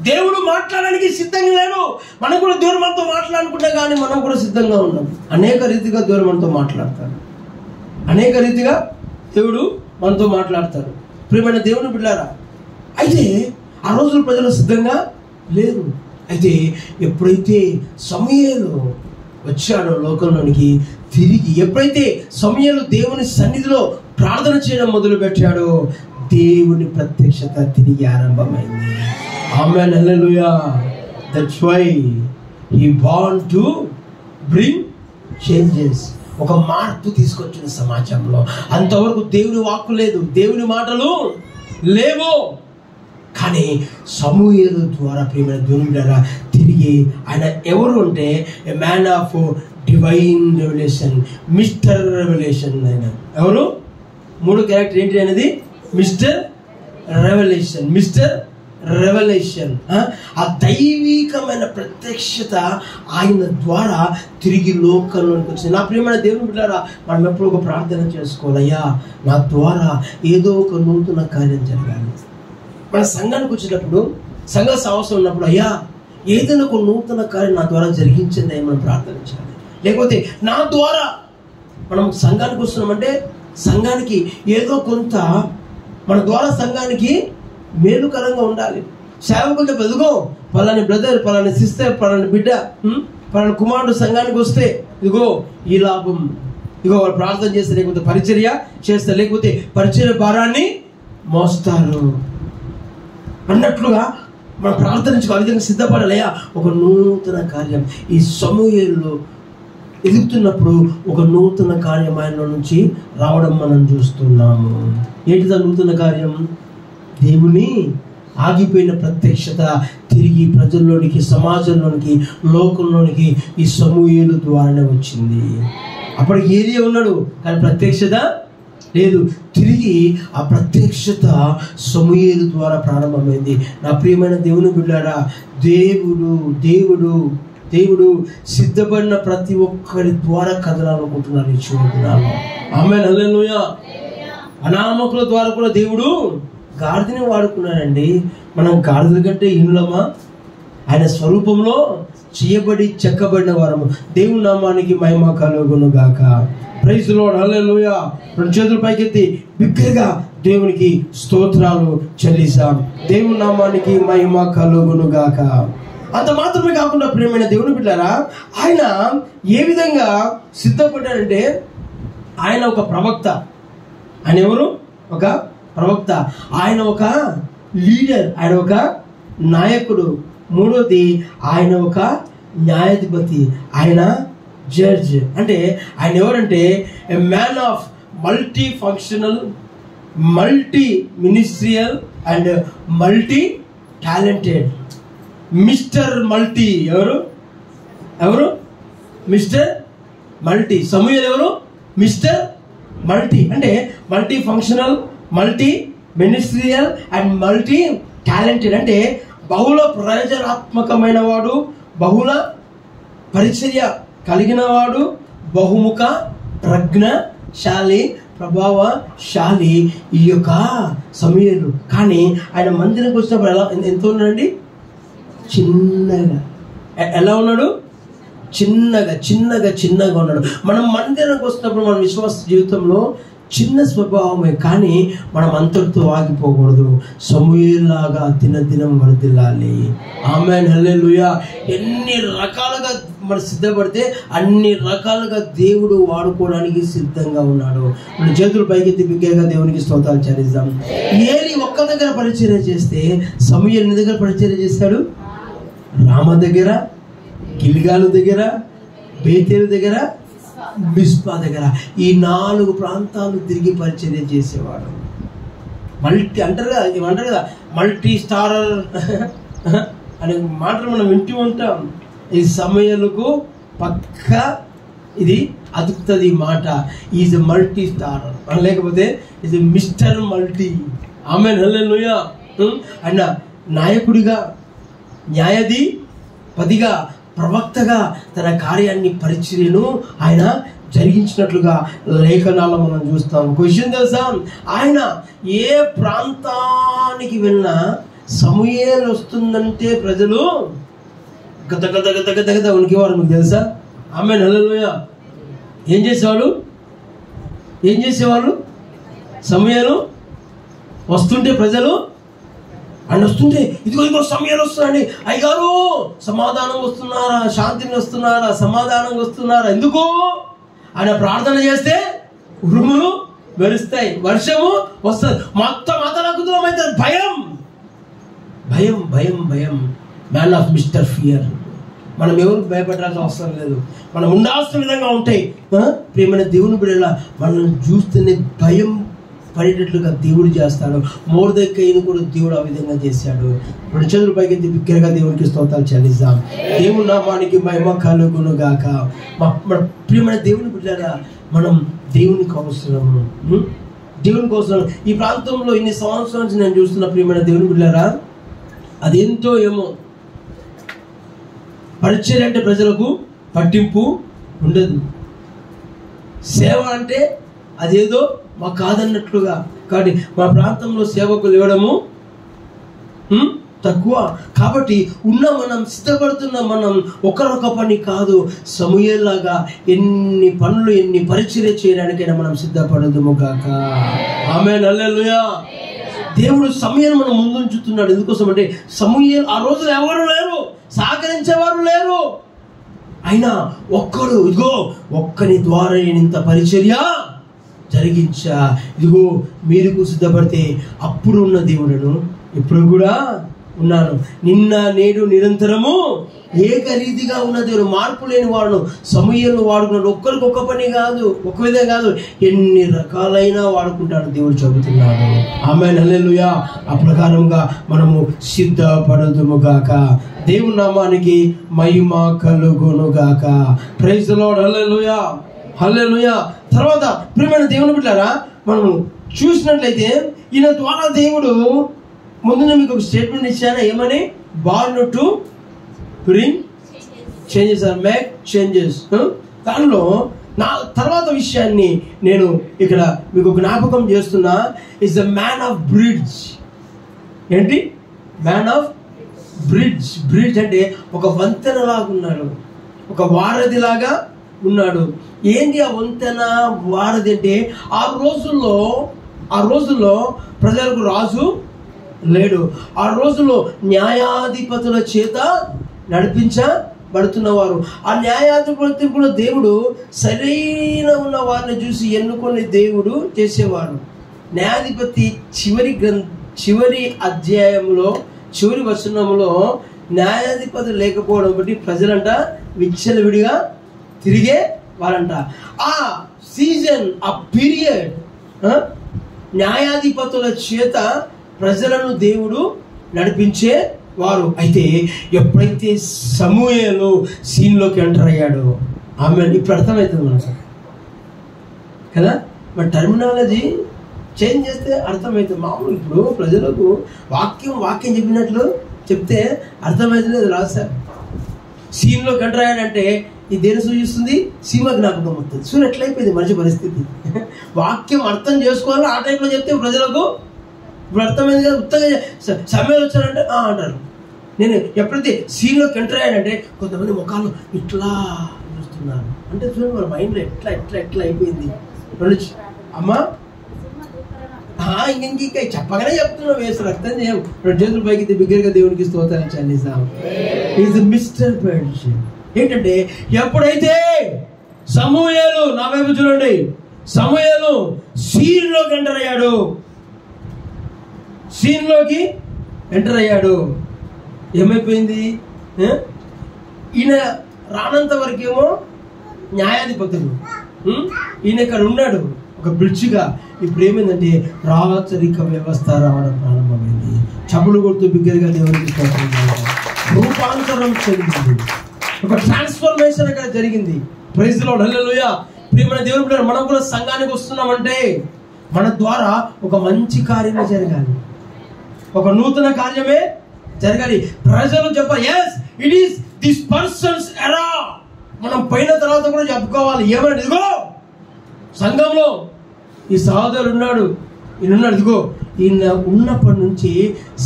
దేవుడు మాట్లాడడానికి సిద్ధంగా లేరు. మనం కూడా దేవుడు మనతో మాట్లాడుకుంటాం, కానీ మనం కూడా సిద్ధంగా ఉన్నాం. అనేక రీతిగా దేవుడు మనతో మాట్లాడతాడు, అనేక రీతిగా దేవుడు మనతో మాట్లాడతాడు. ప్రియమైన దేవుని బిడ్డలారా, అయితే ఆ రోజులు ప్రజలు సిద్ధంగా లేరు. అయితే ఎప్పుడైతే సమూయేలు వచ్చాడో లోకంలోనికి తిరిగి, ఎప్పుడైతే సమూయేలు దేవుని సన్నిధిలో ప్రార్థన చేయడం మొదలు పెట్టాడో దేవుని ప్రత్యక్షత తిరిగి ఆరంభమైంది. ఆమేన్, హల్లెలూయా. That's why he want to bring changes. ఒక మార్పు తీసుకొచ్చిన సమాజంలో. అంతవరకు దేవుని వాక్కు లేదు, దేవుని మాటలు లేవు. కానీ సమూయేలు ద్వారా ప్రియమైన దేవుని ద్వారా తిరిగి ఆయన ఎవరు అంటే ఏ man of divine revolution, mister revolution. ఆయన ఎవరు? 3 క్యారెక్టర్ ఏంటి అనేది? Mister revolution. ఆ దైవికమైన ప్రత్యక్షత ఆయన ద్వారా తిరిగి లోకంలోనికి వచ్చింది. నా ప్రియమైన దేవుని బిడ్డలారా, మనం ఎప్పుడు ఒక ప్రార్థన చేసుకోవాలయ్యా, నా ద్వారా ఏదో ఒక నూతన కార్యం జరగాలి. మన సంఘానికి వచ్చేటప్పుడు, సంఘ సాహసం ఉన్నప్పుడు, అయ్యా ఏదైనా ఒక నూతన కార్యం నా ద్వారా జరిగించింది అని మనం ప్రార్థించాలి. లేకపోతే నా ద్వారా మనం సంఘానికి వస్తున్నామంటే సంఘానికి ఏదో కొంత మన ద్వారా సంఘానికి మేలుకరంగా ఉండాలి. సేవకులతో ఎదుగో పలాని బ్రదర్, పలాని సిస్టర్, పలాని బిడ్డ, పలాని కుమారుడు సంఘానికి వస్తే ఇదిగో ఈ లాభం, ఇదిగో వాళ్ళు ప్రార్థన చేస్తే, లేకపోతే పరిచర్య చేస్తారు, లేకపోతే పరిచర్య భారాన్ని మోస్తారు అన్నట్లుగా మనం ప్రార్థించుకో. ఆ విధంగా సిద్ధపడాలయ్యా. ఒక నూతన కార్యం ఈ సమూయేలు ఎదుగుతున్నప్పుడు ఒక నూతన కార్యం ఆయన నుంచి రావడం మనం చూస్తున్నాము. ఏంటిదా నూతన కార్యం? దేవుని ఆగిపోయిన ప్రత్యక్షత తిరిగి ప్రజల్లోనికి, సమాజంలోనికి, లోకంలోనికి ఈ సమూయేలు ద్వారానే వచ్చింది. అప్పటికి ఏలియా ఉన్నాడు కానీ ప్రత్యక్షత లేదు. తిరిగి ఆ ప్రత్యక్షత సమూయేలు ద్వారా ప్రారంభమైంది. నా ప్రియమైన దేవుని బిడ్డారా, దేవుడు సిద్ధపడిన ప్రతి ఒక్కరి ద్వారా కదలాలనుకుంటున్నాను ఈ చూడుకున్నాను. ఆమేన్, హల్లెలూయా. అనామకుల ద్వారా కూడా దేవుడు గాడిదని వాడుకున్నాడండి. మనం గాడిదల కంటే హీనులమా? ఆయన స్వరూపంలో చేయబడి చెక్కబడిన వారము. దేవుని నామానికి మహిమ కలుగును గాక. ప్రైజ్ లార్డ్, హల్లెలూయా. రెండు చేతుల పైకెత్తి బిగ్గరగా దేవునికి స్తోత్రాలు చెల్లిస్తాం. దేవుని నామానికి మహిమ కలుగును గాక. అంత మాత్రమే కాకుండా ప్రియమైన దేవుని బిడ్డలారా, ఆయన ఏ విధంగా సిద్ధపడ్డాడంటే, ఆయన ఒక ప్రవక్త. ఆయన ఎవరు? ఒక ప్రవక్త. ఆయన ఒక లీడర్, ఆయన ఒక నాయకుడు. మూడోది, ఆయన ఒక న్యాయాధిపతి, ఆయన జడ్జ్. అంటే ఆయన ఎవరంటే a man of multi functional, multi ministerial and multi talented. Mister multi. ఎవరు? Mister multi. సమూయేలు ఎవరు? Mister multi. అంటే multi functional, multi ministerial and multi talented. అంటే బహుళ ప్రయోజనాత్మకమైన వాడు, బహుళ పరిచర్య కలిగిన వాడు, బహుముఖ ప్రజ్ఞశాలి, ప్రభావశాలి ఈ యొక్క సమూయేలు. కానీ ఆయన మందిరానికి వచ్చినప్పుడు ఎంత ఉన్నాడండి? చిన్నగా. ఎలా ఉన్నాడు? చిన్నగా ఉన్నాడు. మనం మందిరానికి వస్తున్నప్పుడు మన విశ్వాస జీవితంలో చిన్న స్వభావమే, కానీ మనం అంతటితో ఆగిపోకూడదు. సమూయేలులాగా దినం వర్ధిల్లాలి. ఆమేన్, హల్లెలూయా. ఎన్ని రకాలుగా మనం సిద్ధపడితే అన్ని రకాలుగా దేవుడు వాడుకోవడానికి సిద్ధంగా ఉన్నాడు. మన చేతులు పైకెత్తి బిగ్గరగా దేవునికి స్తోత్రాలు చెల్లిద్దాం. ఏలి ఒక్క దగ్గర పరిచర్య చేస్తే సమూయేలు ఎన్ని దగ్గర పరిచర్య చేశాడు? రామ దగ్గర, గిల్గాలు దగ్గర, బేతేలు దగ్గర, మిస్పా దగ్గర. ఈ 4 ప్రాంతాలు తిరిగి పరిచర్య చేసేవాడు. అంటారు కదా మల్టీ స్టారర్ అనే మాటలు మనం వింటూ ఉంటాం. ఈ సమూయేలుకు పక్క ఇది అదుపుతుంది మాట. ఈజ్ మల్టీ స్టారర్, లేకపోతే ఇది మిస్టర్ మల్టీ. ఆమేన్, హల్లెలూయా. ఆయన నాయకుడిగా, న్యాయాధిపతిగా, ప్రవక్తగా తన కార్యాన్ని, పరిచర్యను ఆయన జరిగించినట్లుగా లేఖనాల్లో మనం చూస్తాం. ఒక విషయం తెలుసా, ఆయన ఏ ప్రాంతానికి వెళ్ళినా సమూయేలు వస్తుందంటే ప్రజలు గద ఉనికేవారు. మీకు తెలుసా? ఆమేన్, హల్లెలూయా. ఏం చేసేవాళ్ళు? సమూయేలు వస్తుంటే ప్రజలు ఆయన వస్తుంటే ఇదిగో సమయాలు వస్తున్నాయండి, అయ్యగారు సమాధానం వస్తున్నారా, శాంతిని వస్తున్నారా, సమాధానం వస్తున్నారా? ఎందుకు? ఆయన ప్రార్థన చేస్తే ఉరుములు మెరుస్తాయి, వర్షము వస్తుంది, మొత్తం అతలకుతలమైతే భయం. Man of mister fear. మనం ఎవరికి భయపడాల్సిన అవసరం లేదు. మనం ఉండాల్సిన విధంగా ఉంటాయి. ప్రియమైన దేవుని బిడ్డలా మనం చూస్తేనే భయం పడేటట్లుగా దేవుడు చేస్తాడు. మొర్దెకైను కూడా దేవుడు ఆ విధంగా చేశాడు. రెండు చేతుల పైకి బిగ్గరగా దేవునికి స్తోత్రాలు చెల్లిద్దాం. దేవుని నామానికి మహిమ కలుగును గాక. మన ప్రియమైన దేవుని బిడ్డలారా, మనం దేవునికి అవసరము. ఈ ప్రాంతంలో ఇన్ని సంవత్సరాల నుంచి నేను చూస్తున్న ప్రియమైన దేవుని బిడ్డలారా, అదేంటో ఏమో పరిచర్య అంటే ప్రజలకు పట్టింపు ఉండదు. సేవ అంటే అదేదో మాకు కాదన్నట్లుగా. కాబట్టి మా ప్రాంతంలో సేవకులు ఇవ్వడము తక్కువ. కాబట్టి మనం సిద్ధపడుతున్న మనం ఒకరొక పని కాదు, సమూయేలులాగా ఎన్ని పనులు, ఎన్ని పరిచర్య చేయడానికైనా మనం సిద్ధపడదుము గాక. ఆమేన్, హల్లెలూయా. దేవుడు సమూయేలు మనం ముందుంచుతున్నాడు. ఎందుకోసం అంటే సమూయేలు ఆ రోజులు ఎవరు లేరు, సహకరించేవారు లేరు. అయినా ఒక్కని ద్వారా నేను ఇంత పరిచర్య జరిగించా. ఇదిగో మీరు సిద్ధపడితే అప్పుడు ఉన్న దేవుడును ఇప్పుడు కూడా ఉన్నాను. నిన్న నేడు నిరంతరము ఏకరీతిగా ఉన్న దేవుడు, మార్పు లేని వాడు. సమూయేలు వాడుకున్నాడు. ఒక్కరికి ఒక్క పని కాదు, ఒక విధంగా కాదు, ఎన్ని రకాలైన వాడుకుంటాడు దేవుడు చెబుతున్నాడు. ఆమేన్, హల్లెలూయా. ఆ ప్రకారంగా మనము సిద్ధపడదుము గాక. దేవుని నామానికి మహిమ కలుగును గాక. Praise the lord. హల్లెలూయా, హల్లెలూయా. తర్వాత ప్రియమైన దేవుని బిడ్డలారా, మనము చూసినట్లయితే ఈయన ద్వారా దేవుడు ముందు మీకు ఒక స్టేట్మెంట్ ఇచ్చాను. ఏమని? Born to bring changes or make changes. దానిలో నా తర్వాత విషయాన్ని నేను ఇక్కడ మీకు జ్ఞాపకం చేస్తున్నా. Is the man of bridge. ఏంటి? Man of bridge. బ్రిడ్జ్ అంటే ఒక వంతెన లాగా ఉన్నాడు, ఒక వారధి లాగా ఉన్నాడు. ఏంటి ఆ వంతెన వారధి అంటే, ఆ రోజుల్లో ప్రజలకు రాజు లేడు. ఆ రోజుల్లో న్యాయాధిపతుల చేత నడిపించబడుతున్నవారు. ఆ న్యాయాధిపతులు కూడా దేవుడు సరైన ఉన్న వారిని చూసి ఎన్నుకొని దేవుడు చేసేవాడు. న్యాయాధిపతి చివరి అధ్యాయంలో చివరి వచనంలో న్యాయాధిపతి లేకపోవడం బట్టి ప్రజలంట విచ్చలవిడిగా తిరిగే వారంట. ఆ సీజన్, ఆ పీరియడ్ న్యాయాధిపతుల చేత ప్రజలను దేవుడు నడిపించే వారు. అయితే ఎప్పుడైతే సమూయేలు సీన్లోకి ఎంటర్ అయ్యాడో, ఆమె ఇప్పుడు అర్థమవుతుంది మనకు కదా. మన టర్మినాలజీ చేంజ్ చేస్తే అర్థమవుతుంది. మామూలు ఇప్పుడు ప్రజలకు వాక్యం చెప్పినట్లు చెప్తే అర్థమవుతుంది. రాశారు సీన్లోకి ఎంటర్ అయ్యాడంటే ఈ దేని సూచిస్తుంది? సీమ జ్ఞాపకం అవుతుంది. సూర్యుడు ఎట్లయిపోయింది మనిషి పరిస్థితి. వాక్యం అర్థం చేసుకోవాలి ఆ టైంలో చెప్తే ప్రజలకు ఇప్పుడు అర్థమైంది కదా. ఉత్తగా సమయాలు వచ్చారంటే అంటారు. నేను ఎప్పుడైతే సీన్లోకి ఎంటర్ అయ్యాడంటే కొంతమంది ముఖాలు ఇట్లా చూస్తున్నారు. అంటే చూడండి మన మైండ్లో ఎట్లా ఎట్లా ఎట్లా అయిపోయింది. అమ్మా ఇంకా చెప్పగానే చెప్తున్నాం, వేస్తారు అర్థం చేయం. రెండు చేతుల పైకి బిగ్గరగా దేవునికి స్తోత్రం చెల్లిస్తాం. Is mister bridge. ఏంటంటే ఎప్పుడైతే సమూయేలు, నా వైపు చూడండి, సమూయేలు సీన్లోకి ఎంటర్ అయ్యాడు. ఏమైపోయింది? ఈయన రానంత వరకేమో న్యాయాధిపతులు, ఈయన ఇక్కడ ఉన్నాడు ఒక బ్రిడ్జిగా. ఇప్పుడు ఏమైందంటే రాచరిక వ్యవస్థ రావడం ప్రారంభమైంది. చప్పులు కొడుతూ బిగ్గరగా దేవునికి రూపాంతరం చెందింది. ఒక ట్రాన్స్ఫర్మేషన్ అక్కడ జరిగింది. ప్రైజ్ ది లార్డ్, హల్లెలూయా. ప్రియమైన దేవుని బిడ్డలారా, మనం కూడా సంఘానికి వస్తున్నామంటే మన ద్వారా ఒక మంచి కార్యమే జరగాలి, ఒక నూతన కార్యమే జరగాలి. ప్రజలు చెప్పాలి, yes it is this person's era. మనం పోయిన తర్వాత కూడా చెప్పుకోవాలి. ఏమని? ఇదిగో సంఘంలో ఈ సహోదరుడు ఉన్నాడు, ఈయన ఇదిగో ఈయన ఉన్నప్పటి నుంచి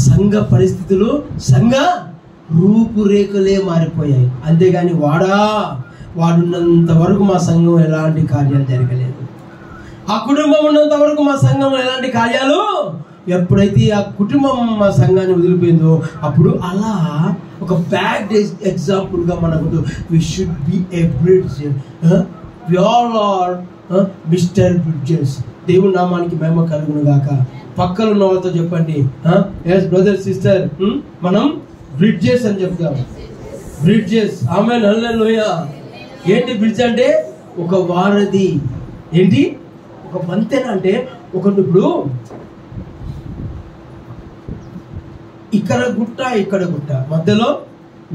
సంఘ పరిస్థితులు, సంఘ రూపురేఖలే మారిపోయాయి. అంతేగాని వాడున్నంత వరకు మా సంఘం ఎలాంటి కార్యాలు జరగలేదు. ఆ కుటుంబం ఉన్నంత వరకు మా సంఘం ఎలాంటి కార్యాలు, ఎప్పుడైతే ఆ కుటుంబం మా సంఘాన్ని వదిలిపోయిందో అప్పుడు అలా ఒక బ్యాడ్ ఎగ్జాంపుల్ గా మనకు we should be a bridge. We all are mister bridges. దేవుని నామానికి మహిమ కలుగును గాక. పక్కన ఉన్న వాళ్ళతో చెప్పండి, yes బ్రదర్ సిస్టర్, మనం బ్రిడ్జెస్ అని చెప్తాం. బ్రిడ్జెస్. ఆమేన్, హల్లెలూయా. ఏంటి బ్రిడ్జ్ అంటే? ఒక వారధి. ఏంటి? ఒక వంతెన అంటే ఇప్పుడు ఇక్కడ గుట్ట, ఇక్కడ గుట్ట, మధ్యలో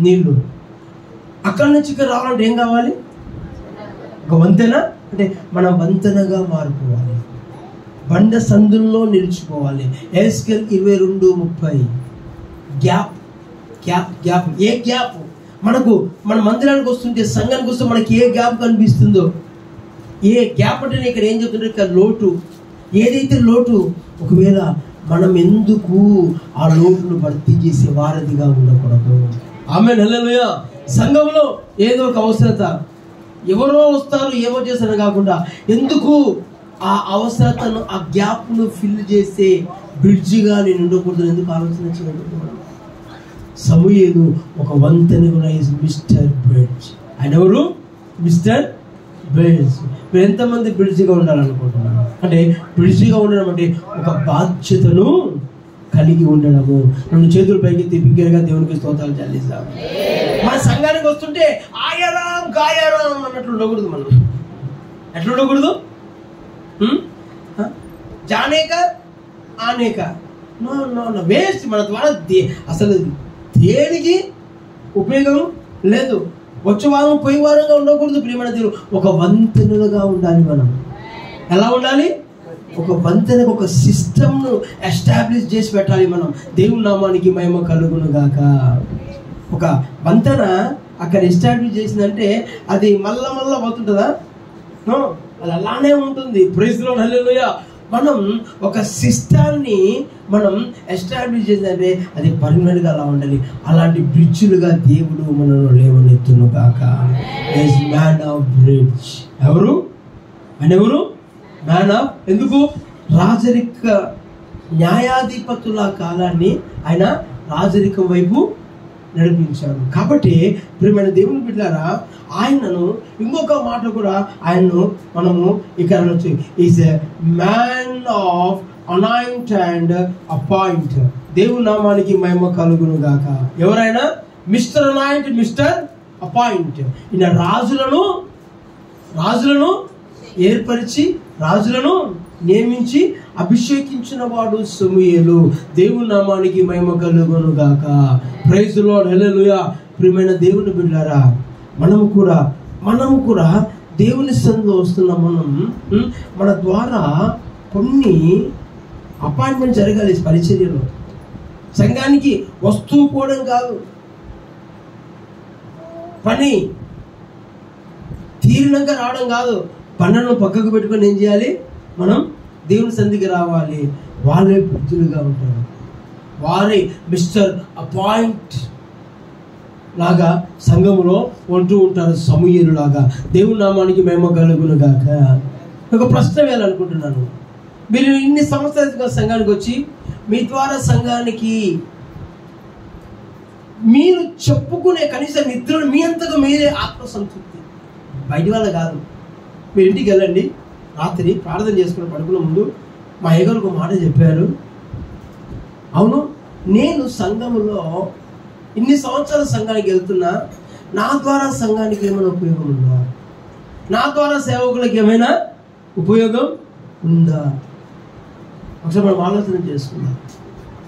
నీళ్లు. అక్కడి నుంచి ఇక్కడ రావాలంటే ఏం కావాలి? ఒక వంతెన. అంటే మనం వంతెనగా మారిపోవాలి, బండ సందుల్లో నిలిచిపోవాలి. Ezekiel 22:30. Gap gap gap. A gap మనకు? మన మందిరానికి వస్తుంటే, సంఘానికి వస్తే మనకి ఏ గ్యాప్ కనిపిస్తుందో, ఏ గ్యాప్ అంటే ఇక్కడ ఏం చెప్తుంటే ఇక్కడ లోటు. ఏదైతే లోటు, ఒకవేళ మనం ఎందుకు ఆ లోటును భర్తీ చేసే వారధిగా ఉండకూడదు. ఆమేన్, హల్లెలూయా. సంఘంలో ఏదో ఒక అవసరత, ఎవరో వస్తారు ఏమో చేస్తారు కాకుండా ఎందుకు ఆ అవసరతను, ఆ గ్యాప్ ను ఫిల్ చేసే బ్రిడ్జిగా నేను ఉండకూడదు ఎందుకు ఆలోచన చేయకూడదు? సమూయేలు ఒక వంతెన కూడా మిస్టర్ బ్రిడ్జ్. ఆయన ఎవరు? Mister bridge. మీరు ఎంతమంది బ్రిడ్జిగా ఉండాలనుకుంటున్నారు? అంటే బ్రిడ్జిగా ఉండడం అంటే ఒక బాధ్యతను కలిగి ఉండడము. రెండు చేతులు పైకి బిగ్గరగా దేవునికి స్తోత్రాలు చెల్లిస్తాము. మన సంఘానికి వస్తుంటే ఆయరాం గాయారాం అన్నట్లు ఉండకూడదు. మనం ఎట్లా ఉండకూడదు? జానేక ఆనేక వేస్ట్. మన ద్వారా అసలు దేనికి ఉపయోగం లేదు. వచ్చే వారం పోయి వారంగా ఉండకూడదు. ప్రియమైన దేవుడు, ఒక వంతెనలుగా ఉండాలి. మనం ఎలా ఉండాలి? ఒక వంతెనకు ఒక సిస్టమ్ను ఎస్టాబ్లిష్ చేసి పెట్టాలి. మనం దేవుని నామానికి మహిమ కలుగును గాక. ఒక వంతెన అక్కడ ఎస్టాబ్లిష్ చేసిందంటే అది మళ్ళా పోతుంటుందా? అది అలానే ఉంటుంది. ప్రైజ్ ది లార్డ్, హల్లెలూయా. మనం ఒక సిస్టాన్ని మనం ఎస్టాబ్లిష్ చేసిందంటే అది పర్మనెంట్గా అలా ఉండాలి. అలాంటి బ్రిడ్జ్లుగా దేవుడు మనలో లేవనెత్తును గాక. Man of bridge. ఎవరు? Man of. ఎందుకు? రాజరిక న్యాయాధిపతుల కాలాన్ని ఆయన రాజరికం వైపు నడిపించాడు. కాబట్టి ప్రియమైన దేవుని బిడ్డలారా, ఆయనను ఇంకొక మాట కూడా ఆయనను మనము ఇక్కడ is a man of anoint and appoint. దేవుని నామానికి మహిమ కలుగును గాక. ఎవరైనా మిస్టర్ అనాయింట్, మిస్టర్ అపాయింట్. ఈయన రాజులను ఏర్పరిచి రాజులను నియమించి అభిషేకించిన వాడు సమూయేలు. దేవుని నామానికి మహిమ కలుగును గాక. ప్రైజ్ ది లార్డ్, హల్లెలూయా. ప్రియమైన దేవుని బిడ్డలారా, మనము కూడా దేవుని సన్నిధిలో వస్తున్న మనం మన ద్వారా కొన్ని అపాయింట్మెంట్ జరగాలి. పరిచర్యలో సంఘానికి వస్తూ పోవడం కాదు, పని తీరినాక రావడం కాదు. పనులను పక్కకు పెట్టుకొని ఏం చేయాలి? మనం దేవుని సన్నిధికి రావాలి. వాళ్ళే బుద్ధులుగా ఉంటారు. వారే మిస్టర్ అపాయింట్ లాగా సంఘములో ఉంటూ ఉంటారు, సమూయేలు లాగా. దేవుని నామానికి మహిమ కలుగును గాక. ఒక ప్రశ్న వేయాలనుకుంటున్నాను. మీరు ఇన్ని సంవత్సరాలుగా సంఘానికి వచ్చి మీ ద్వారా సంఘానికి మీరు చెప్పుకునే కనీసం నిద్రలు మీ అంతగా మీరే ఆత్మసంతృప్తి, బయట వాళ్ళ కాదు. మీరు ఇంటికి వెళ్ళండి, రాత్రి ప్రార్థన చేసుకుని పడుకున్న ముందు మా అయ్యగారు ఒక మాట చెప్పారు. అవును, నేను సంఘములో ఇన్ని సంవత్సరాల సంఘానికి వెళ్తున్నా, నా ద్వారా సంఘానికి ఏమైనా ఉపయోగం ఉందా? నా ద్వారా సేవకులకు ఏమైనా ఉపయోగం ఉందా? ఒకసారి మనం ఆలోచన చేసుకుందాం.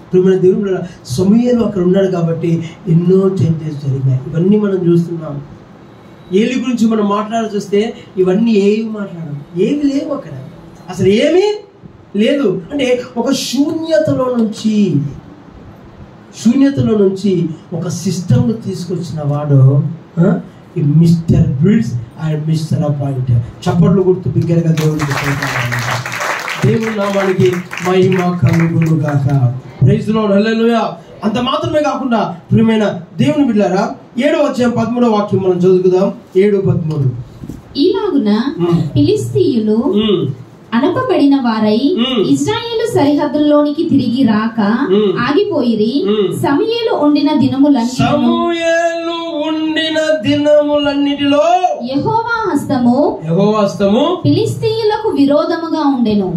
ఇప్పుడు మన దేవుడు సమూయేలు అక్కడ ఉన్నాడు కాబట్టి ఎన్నో చేంజెస్ జరిగాయి. ఇవన్నీ మనం చూస్తున్నాం. ఏలి గురించి మనం మాట్లాడాల్సి వస్తే ఇవన్నీ ఏవి లేవు అక్కడ, అసలు ఏమీ లేదు. అంటే ఒక శూన్యతలో నుంచి ఒక సిస్టమ్ తీసుకొచ్చిన వాడు mister bridge and mister appoint. చప్పట్లు గుర్తు బిగ్గరగా దేవుని నామానికి మహిమ కలుగును గాక. ప్రైజ్ ది లార్డ్, హల్లెలూయా. అంత మాత్రమే కాకుండా ప్రియమైన దేవుని బిడ్డలారా, 7వ అధ్యాయం 13వ వాక్యం మనం చదువుకుందాం. 7:13. ఈలాగున ఫిలిష్తీయులు అనపబడిన వారై ఇశ్రాయేలు సరిహద్దుల్లోనికి తిరిగి రాక ఆగిపోయిరి. సమూయేలు ఉండిన దినములన్నిటిలో యెహోవా హస్తము ఫిలిష్తీయులకు విరోధముగా ఉండెను.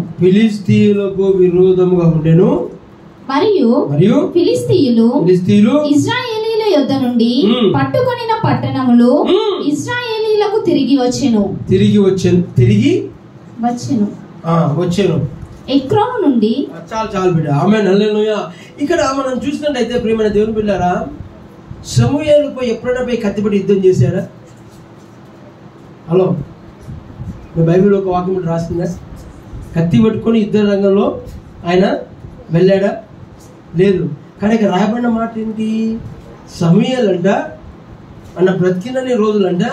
మరియు ఫిలిష్తీయులు ఇశ్రాయేలీల యొద్ద నుండి పట్టుకొనిన పట్టణములు ఇశ్రాయేలీలకు తిరిగి వచ్చెను. ఎక్రోను నుండి. చాలు బిడ్డ, ఆమేన్, హల్లెలూయా. ఇక్కడ మనం చూసినట్టయితే ప్రియమైన దేవుని బిడ్డలారా, సమూయేలు ఎప్పుడైనా పోయి కత్తిపడి యుద్ధం చేశారా? హలో, మీ బైబిల్లో ఒక వాక్యం రాసిందా? కత్తి పట్టుకొని యుద్ధ రంగంలో ఆయన వెళ్ళాడా? లేదు. కానీ ఇక్కడ రాయబడిన మాట ఏంటి? సమూయేలు అంట అన్న బ్రతికినన్ని రోజులంట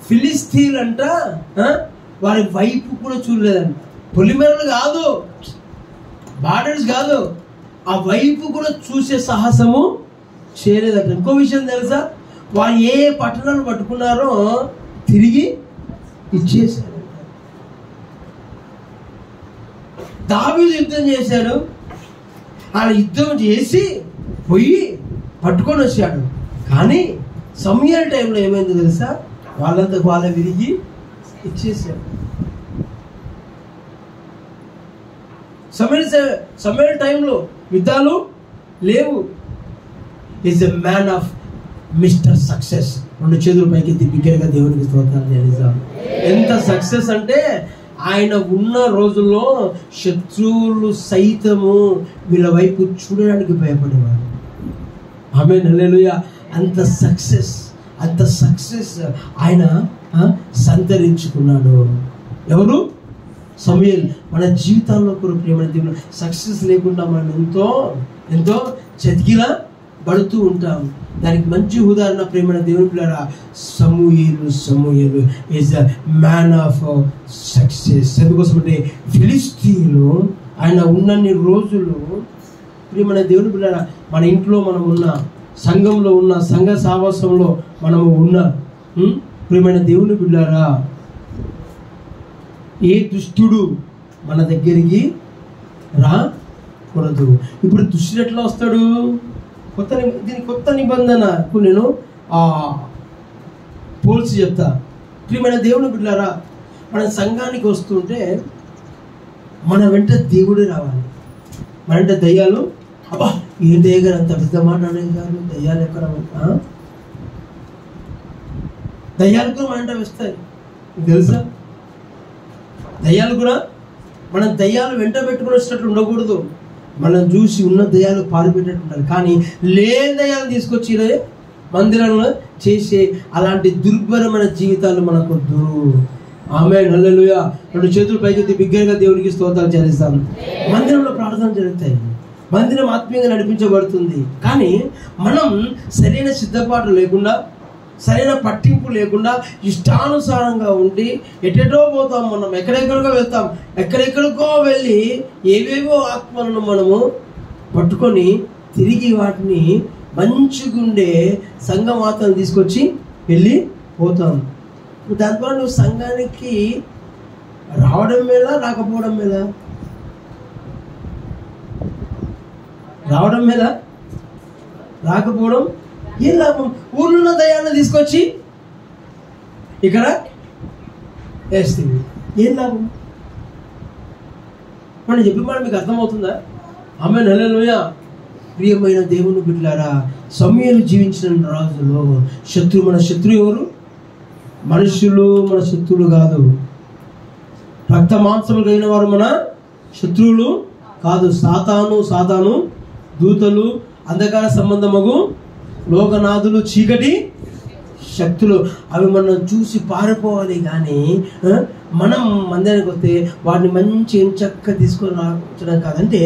ఫిలిష్తీయులంట వారి వైపు కూడా చూడలేదంట. పొలిమేరలు కాదు, బార్డర్స్ కాదు, ఆ వైపు కూడా చూసే సాహసము చేయలేదంట. ఇంకో విషయం తెలుసా? వారు ఏ పట్టణాలు పట్టుకున్నారో తిరిగి ఇచ్చేశారు. దావీదు యుద్ధం చేశాడు, ఆయన యుద్ధం చేసి పోయి పట్టుకొని వచ్చాడు. కానీ సమూయేలు టైంలో ఏమైందో తెలుసా? వాళ్ళంతా వాళ్ళ విరిగి ఇచ్చేసాడు. సమూయేలు టైంలో యుద్ధాలు లేవు. Is a man of mister success. 2 చేతుల పైకి ఎత్తి బిగ్గరగా దేవునికి స్తోత్రాలు చెల్లిద్దాం. ఎంత సక్సెస్ అంటే ఆయన ఉన్న రోజుల్లో శత్రువులు సైతము వీళ్ళ వైపు చూడడానికి భయపడేవారు. ఆమేన్, హల్లెలూయా. అంత సక్సెస్ ఆయన సంతరించుకున్నాడు. ఎవరు? సమూయేలు. మన జీవితాల్లో కూడా ప్రియమైన దేవుడు సక్సెస్ లేకుండా మనం ఎంతో చతికిలా పడుతూ ఉంటాం. దానికి మంచి ఉదాహరణ ప్రియమైన దేవుని పిల్లరా సమూయేలు is a man of success. ఎందుకోసం అంటే ఫిలిష్తీయులు ఆయన ఉన్నన్ని రోజులు ప్రియమైన దేవుని పిల్లరా మన ఇంట్లో మనం ఉన్న, సంఘంలో ఉన్న, సంఘ సావాసంలో మనము ఉన్న ప్రియమైన దేవుని పిల్లరా ఏ దుష్టుడు మన దగ్గరికి రాకూడదు. ఇప్పుడు దుష్టుడు ఎట్లా వస్తాడు? కొత్త నిబంధనకు నేను పోల్చి చెప్తా. ప్రియమైన దేవుని బిడ్డలారా, మన సంఘానికి వస్తుంటే మన వెంట దేవుడే రావాలి. మన వెంట దయ్యాలు, అబ్బా ఏం దయ్యగారు అంత పెద్ద మాట అనేగారు, దయ్యాలు ఎక్కడ? దయ్యాలు కూడా మన వెంట వస్తాయి, తెలుసా? దయ్యాలు కూడా మనం దయ్యాలు వెంట పెట్టుకుని వచ్చినట్లు ఉండకూడదు. మనం చూసి ఉన్న దయ్యాలు పారిపెట్టేట్టుంటారు. కానీ లేని దయ్యాలు తీసుకొచ్చి మందిరంలో చేసే అలాంటి దుర్భరమైన జీవితాలు మనకొద్దు. ఆమేన్, హల్లెలూయా. 2 చేతులు పైకెత్తి బిగ్గరగా దేవునికి స్తోత్రాలు చెల్లిస్తాను. మందిరంలో ప్రార్థన జరుగుతాయి, మందిరం ఆత్మీయంగా నడిపించబడుతుంది. కానీ మనం సరైన సిద్ధపాటు లేకుండా, సరైన పట్టింపు లేకుండా ఇష్టానుసారంగా ఉండి ఎటెటో పోతాం. మనం ఎక్కడెక్కడికో వెళ్తాం, ఎక్కడెక్కడికో వెళ్ళి ఏవేవో ఆత్మలను మనము పట్టుకొని తిరిగి వాటిని మంచిగుండే సంఘం ఆత్మను తీసుకొచ్చి వెళ్ళి పోతాం. దాని ద్వారా నువ్వు సంఘానికి రావడం మేలా, రాకపోవడం మేలా? రావడం మేలా, రాకపోవడం ఏం లాభం? ఊళ్ళో దయాన్ని తీసుకొచ్చి ఇక్కడ వేస్తుంది, ఏం లాభం? మనం చెప్పి మాట మీకు అర్థమవుతుందా? ఆమేన్, హల్లెలూయా. ప్రియమైన దేవుని బిడ్డలారా, సమూయేలు జీవించిన రాజులో మన శత్రువు ఎవరు? మనుషులు మన శత్రువులు కాదు. రక్త మాంసములు కలిగిన వారు మన శత్రువులు కాదు. సాతాను దూతలు, అంధకార సంబంధమగు లోకనాథులు, చీకటి శక్తులు, అవి మనం చూసి పారిపోవాలి. కానీ మనం మందిరానికి వస్తే వాటిని మంచి చక్కగా తీసుకొని రావడం కాదంటే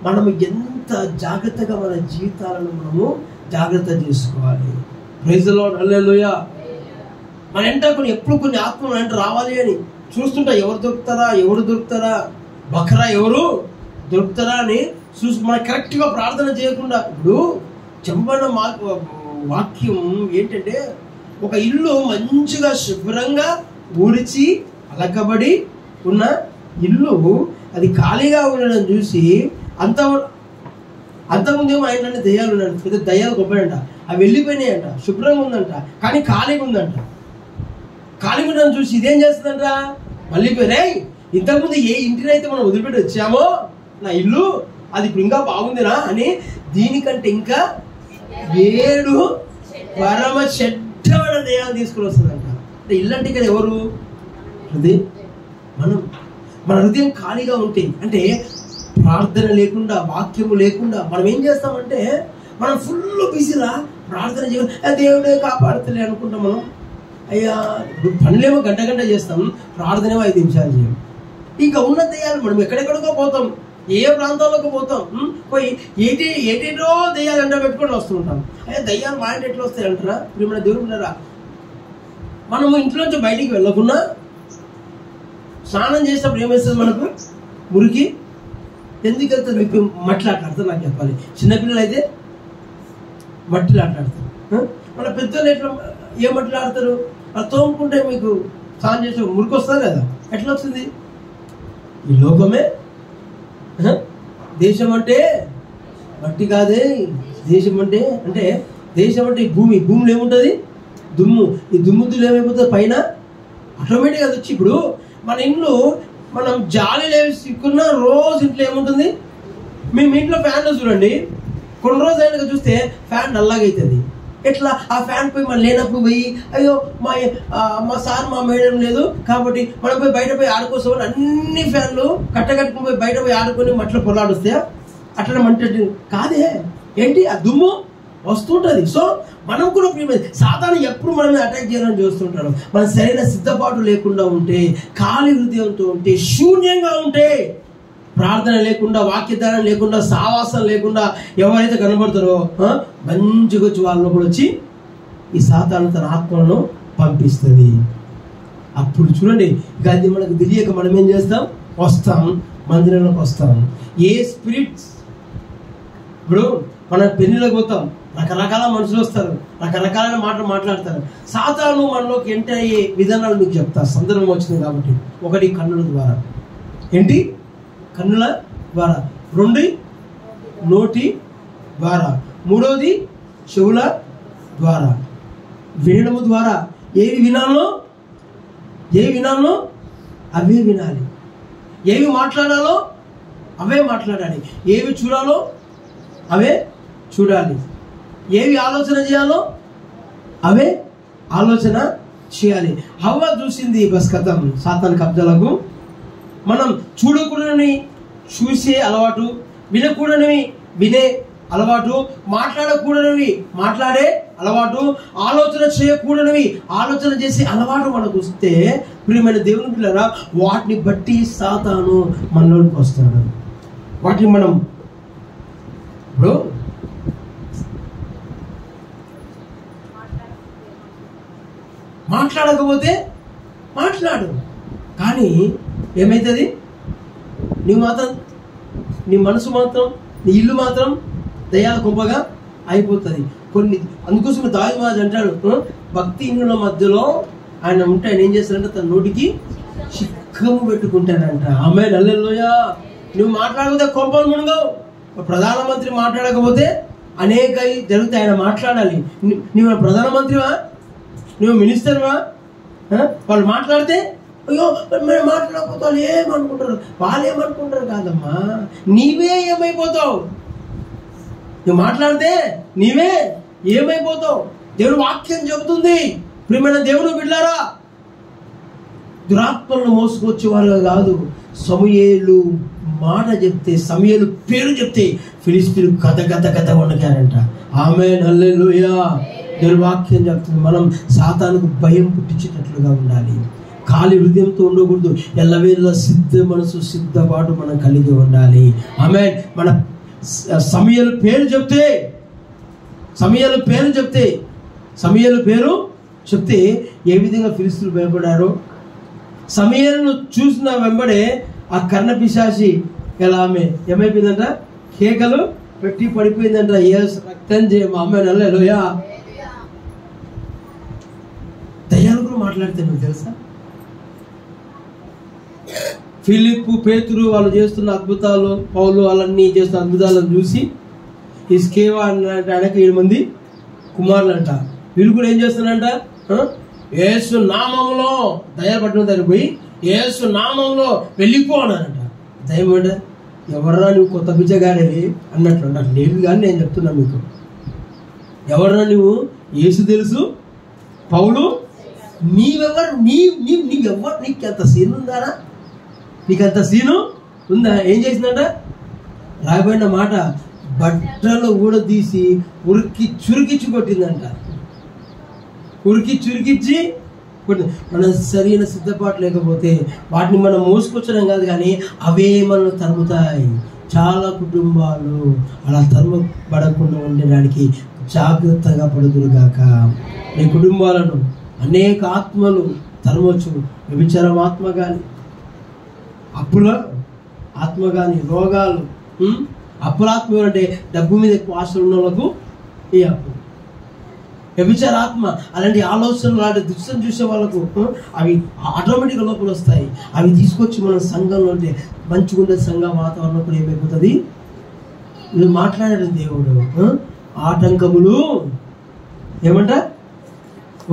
మనం ఎంత జాగ్రత్తగా మన జీవితాలను మనము జాగ్రత్త చేసుకోవాలి. ప్రైజ్ ది లార్డ్, హల్లెలూయా. మన వెంట ఎప్పుడు కొన్ని ఆత్మలు వెంట రావాలి అని చూస్తుంటా. ఎవరు దొరుకుతారా, బకరా ఎవరు దొరుకుతారా అని చూసి మనం కరెక్ట్గా ప్రార్థన చేయకుండా, ఇప్పుడు చెప్పబడిన వాక్యం ఏంటంటే, ఒక ఇల్లు మంచిగా శుభ్రంగా ఊడ్చి అలకబడి ఉన్న ఇల్లు అది ఖాళీగా ఉండడం చూసి అంతకుముందు ఏమో ఆయన దయ్యాలు ఉన్నాడు, పెద్ద దయ్యాలు గొప్పడంట, అవి వెళ్ళిపోయినాయంట, శుభ్రంగా ఉందంట, కానీ ఖాళీగా ఉందంట. ఖాళీగా ఉండడం చూసి ఇదేం చేస్తుందంట, మళ్ళీ రే ఇంతకుముందు ఏ ఇంటిని అయితే మనం వదిలిపెట్టి వచ్చామో నా ఇల్లు అది ఇప్పుడు ఇంకా బాగుందిరా అని దీనికంటే ఇంకా 7 పరమ చెడ్డమైన దయ్యాలు తీసుకుని వస్తుందంట. అంటే ఇల్లు అంటే ఇక్కడ ఎవరు? హృదయం. మన హృదయం ఖాళీగా ఉంటే, అంటే ప్రార్థన లేకుండా, వాక్యము లేకుండా మనం ఏం చేస్తామంటే, మనం ఫుల్ బిజీలా ప్రార్థన చేయాలి, దేవుడే కాపాడుతలే అనుకుంటాం. మనం అయ్యా పనులేమో గంట చేస్తాం, ప్రార్థనేమో 5 నిమిషాలు చేయం. ఇంకా ఉన్న దయ్యాలు మనం ఎక్కడెక్కడికో పోతాం, ఏ ప్రాంతాల్లోకి పోతాం, పోయి ఏటేటో దయ్యాలు ఎండ పెట్టుకొని వస్తుంటాం. అయ్యా దయ్యాలు మా ఇంటి ఎట్లా వస్తాయి అంటారా? ప్రియమైన దేవుడు ఉన్నారా, మనము ఇంట్లోంచి బయటికి వెళ్ళకుండా స్నానం చేసినప్పుడు ఏమేస్తుంది మనకు? మురికి. ఎందుకు వెళ్తుంది? మీకు మట్టిలో ఆటలాడతారు, నాకు చెప్పాలి. చిన్నపిల్లలు అయితే మట్టిలో ఆటలాడతారు. మన పెద్దలు ఎట్లా ఏ మట్టిలో ఆడతారు? అది తోముకుంటే మీకు స్నానం చేసే మురికి వస్తుంది కదా, ఎట్లా వస్తుంది? ఈ లోకమే దేశం అంటే మట్టి కాదే. దేశం అంటే దేశం అంటే ఈ భూమిలో ఏముంటుంది? దుమ్ము. ఈ దుమ్ములు ఏమైపోతుంది? పైన ఆటోమేటిక్గా అది వచ్చి, ఇప్పుడు మన ఇంట్లో మనం జాలి లేకున్నా రోజు ఇంట్లో ఏముంటుంది? మేము ఇంట్లో ఫ్యాన్లో చూడండి, కొన్ని రోజులు అయినాక చూస్తే ఫ్యాన్ నల్లగైతుంది. ఎట్లా ఆ ఫ్యాన్ పోయి మనం లేనప్పుడు పోయి అయ్యో మా సార్ మా మేడం లేదు కాబట్టి మనం పోయి బయట పోయి ఆడుకోసామని అన్ని ఫ్యాన్లు కట్టకట్టుకుని పోయి బయట పోయి ఆడుకొని మట్లో పొలాడుస్తాయా? అట్లా మంట కాదే, ఏంటి ఆ దుమ్ము వస్తుంటది. సో మనం కూడా సాతాను ఎప్పుడు మన మీద అటాక్ చేయాలని చూస్తుంటాడు. మన సరైన సిద్ధపాటు లేకుండా ఉంటే, ఖాళీ హృదయంతో ఉంటే, శూన్యంగా ఉంటే, ప్రార్థన లేకుండా, వాక్యధారణ లేకుండా, సావాసం లేకుండా ఎవరైతే కనబడతారో మంచిగా వచ్చి వాళ్ళ లోపల వచ్చి ఈ సాతాను తన ఆత్మలను పంపిస్తుంది. అప్పుడు చూడండి, ఇక అది మనకు తెలియక మనం ఏం చేస్తాం? వస్తాం, మందిరంలోకి వస్తాం. ఏ స్పిరిట్స్ ఇప్పుడు మన పెళ్లిలోకి పోతాం, రకరకాల మనుషులు వస్తారు, రకరకాలైన మాటలు మాట్లాడతారు. సాతాను మనలోకి ఎంటర్ అయ్యే విధానాలు మీకు చెప్తా, సందర్భం వచ్చింది కాబట్టి. ఒకటి కన్నుల ద్వారా, ఏంటి? కన్నుల ద్వారా. 2 నోటి ద్వారా. 3వది చెవుల ద్వారా. వినడము ద్వారా. ఏవి వినాలో అవే వినాలి. ఏవి మాట్లాడాలో అవే మాట్లాడాలి. ఏవి చూడాలో అవే చూడాలి. ఏవి ఆలోచన చేయాలో అవే ఆలోచన చేయాలి. హవ్వ చూసింది బస్ కథం సాతాను కబ్జాలకు. మనం చూడకూడని చూసే అలవాటు, వినకూడనివి వినే అలవాటు, మాట్లాడకూడనివి మాట్లాడే అలవాటు, ఆలోచన చేయకూడనివి ఆలోచన చేసే అలవాటు మనకు వస్తే, ప్రియమైన దేవుని పిల్లరా, వాటిని బట్టి సాతాను మనలోకి వస్తాడు. వాటిని మనం ఇప్పుడు మాట్లాడకపోతే మాట్లాడు, కానీ ఏమవుతుంది? నువ్వు మాత్రం, నీ మనసు మాత్రం, నీ ఇల్లు మాత్రం దయాల గొప్పగా అయిపోతుంది. కొన్ని అందుకోసం దావీదు మహారాజు అంటాడు, భక్తిహీనుల మధ్యలో ఆయన ఉంటే ఆయన ఏం చేస్తాడంటే తన నోటికి చిక్కము పెట్టుకుంటాడంట. ఆమేన్, హల్లెలూయా. నువ్వు మాట్లాడకపోతే కొంపలు మునుగవు. ప్రధానమంత్రి మాట్లాడకపోతే అనేక జరుగుతాయి. ఆయన మాట్లాడాలి. నువ్వు ప్రధానమంత్రివా? నువ్వు మినిస్టర్వా? వాళ్ళు మాట్లాడితే అయ్యో మేము మాట్లాడకపోతే వాళ్ళు ఏమనుకుంటారు, వాళ్ళు ఏమనుకుంటారు కాదమ్మా, నీవే ఏమైపోతావు. నువ్వు మాట్లాడితే నీవే ఏమైపోతావు. దేవుడు వాక్యం చెబుతుంది. ప్రియమైన దేవుని బిడ్డలారా, దురాత్మలను మోసుకొచ్చే వాళ్ళు కాదు. సమూయేలు మాట చెప్తే, సమూయేలు పేరు చెప్తే ఫిలిష్తీయులు గద వణికారంట. ఆమేన్, హల్లెలూయా. దేవుని వాక్యం చెప్తుంది. మనం సాతానుకు భయం పుట్టించేటట్లుగా ఉండాలి. ఖాళీ హృదయంతో ఉండకూడదు. ఎల్లవేళ సిద్ధ మనసు, సిద్ధపాటు మనం కలిగి ఉండాలి. ఆమేన్. మన సమూయేలు పేరు చెప్తే, సమూయేలు పేరు చెప్తే ఏ విధంగా ఫిలిష్తీయులు భయపడారో, సమూయేలును చూసిన వెంబడే ఆ కర్ణ పిశాచి ఎలా ఆమె ఏమైపోయిందంట? కేకలు పెట్టి పడిపోయిందంట. రక్తం చేయమ. ఆమేన్, హల్లెలూయా. దయ్యాలు కూడా మాట్లాడితే నువ్వు తెలుసా? ఫిలిప్పు, పేతురు వాళ్ళు చేస్తున్న అద్భుతాలు, పౌలు వాళ్ళన్నీ చేస్తున్న అద్భుతాలను చూసి ఈ స్కేవా అంటే ఆయనకు 7 మంది కుమారులు అంట. వీళ్ళు కూడా ఏం చేస్తున్నారంట? యేసు నామంలో దయ్యాలు పట్టిన దగ్గర పోయి యేసు నామంలో వెళ్ళిపో అన్నారంట. దయ్యం అంటే ఎవరన్నా నువ్వు కొత్త బిచ్చగాడేవి అన్నట్లు నాకు లేదు, కానీ నేను చెప్తున్నా మీకు, ఎవరన్నా నువ్వు? యేసు తెలుసు, పౌలు నీవెవరు? నీవెవరు? నీకు అంత సీన్ ఉందారా? నీకంత సీను ఉందా? ఏం చేసిందంట? రాబడిన మాట, బట్టలు కూడా తీసి చురికిచ్చి కొట్టిందంట. చురికిచ్చి కొట్టింది. మనం సరైన సిద్ధపాటు లేకపోతే వాటిని మనం మోసుకొచ్చడం కాదు, కానీ అవే మనల్ని తరుముతాయి. చాలా కుటుంబాలు అలా తరుమబడకుండా ఉండడానికి జాగ్రత్తగా పడుదురుగాక. మీ కుటుంబాలను అనేక ఆత్మలు తరమొచ్చు. వ్యభిచారం ఆత్మ కానీ, అప్పుల ఆత్మ కానీ, రోగాలు. అప్పుల ఆత్మ అంటే డబ్బు మీద ఎక్కువ ఆశలు ఉన్న వాళ్ళకు ఈ అప్పు. వ్యభిచార ఆత్మ అలాంటి ఆలోచనలు, అలాంటి దృశ్యం చూసే వాళ్ళకు అవి ఆటోమేటిక్గా లోపల వస్తాయి. అవి తీసుకొచ్చి మన సంఘంలో ఉంటే మంచిగుండే సంఘ వాతావరణం కూడా ఏమైపోతుంది? వీళ్ళు మాట్లాడారు దేవుడు, ఆటంకములు ఏమంట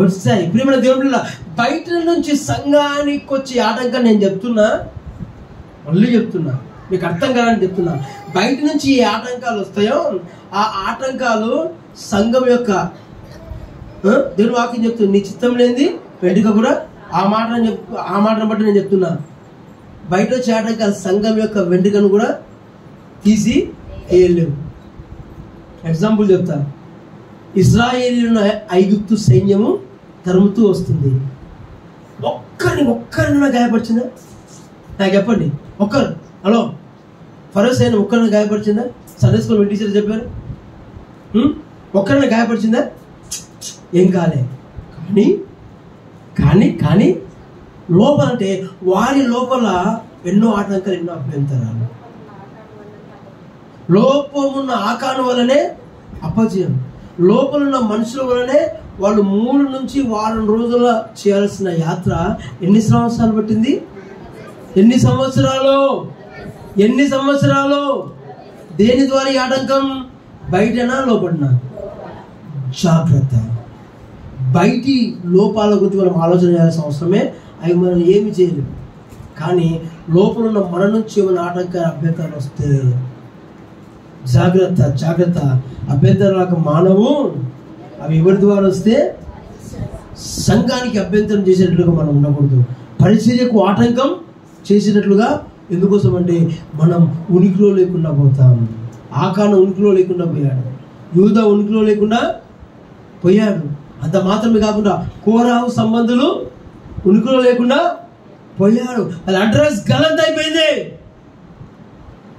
వస్తాయి. ప్రియమైన దేవుడు, బయట నుంచి సంఘానికి వచ్చే ఆటంకం నేను చెప్తున్నా, మళ్ళీ చెప్తున్నా, మీకు అర్థం కాదని చెప్తున్నా. బయట నుంచి ఏ ఆటంకాలు వస్తాయో ఆ ఆటంకాలు సంఘం యొక్క దేవుని వాక్యం చెప్తుంది, నీ చిత్తం లేనిది వెంట్రుక కూడా ఆ మాటను బట్టి నేను చెప్తున్నా. బయట వచ్చే ఆటంకాలు సంఘం యొక్క వెంట్రుకను కూడా తీసి వేయలేవు. ఎగ్జాంపుల్ చెప్తా. ఇజ్రాయేలీయులను ఐగుప్తు సైన్యము తరుముతూ వస్తుంది. ఒక్కరిని గాయపరిచిందా? నాకు చెప్పండి, ఒక్కరు. హలో, ఫరో సైన్యం ఒక్కరిని గాయపరిచిందా? సండే స్కూల్ మీ టీచర్ చెప్పారు. ఒక్కరిని గాయపరిచిందా? ఏం కాలే. కానీ లోపల అంటే వారి లోపల ఎన్నో ఆటంకాలు, ఎన్నో అభ్యంతరాలు. లోపమున్న ఆకాను వలనే అపజయం. లోపలున్న మనుషుల వలనే వాళ్ళు 3 నుంచి వారం రోజుల చేయాల్సిన యాత్ర ఎన్ని సంవత్సరాలు పట్టింది? ఎన్ని సంవత్సరాలు? దేని ద్వారా ఈ ఆటంకం? బయటనా లోపడినా? జాగ్రత్త. బయటి లోపాల గురించి మనం ఆలోచన చేయాల్సిన అవసరమే. అవి మనం ఏమి చేయలేము. కానీ లోపలున్న మన నుంచి ఏమైనా ఆటంకాలు, అభ్యంతరాలు వస్తే జాగ్రత్త. అభ్యంతరాలకు మానవు. అవి ఎవరి ద్వారా వస్తే సంఘానికి అభ్యంతరం చేసేటట్లుగా మనం ఉండకూడదు. పరిచర్యకు ఆటంకం చేసేటట్లుగా. ఎందుకోసం అంటే మనం ఉనికిలో లేకుండా పోతాం. ఆకాను ఉనికిలో లేకుండా పోయాడు, యూదా ఉనికిలో లేకుండా పోయాడు. అంత మాత్రమే కాకుండా కోరాహు సంబంధులు ఉనికిలో లేకుండా పోయాడు. అది అడ్రస్ గలంత అయిపోయింది.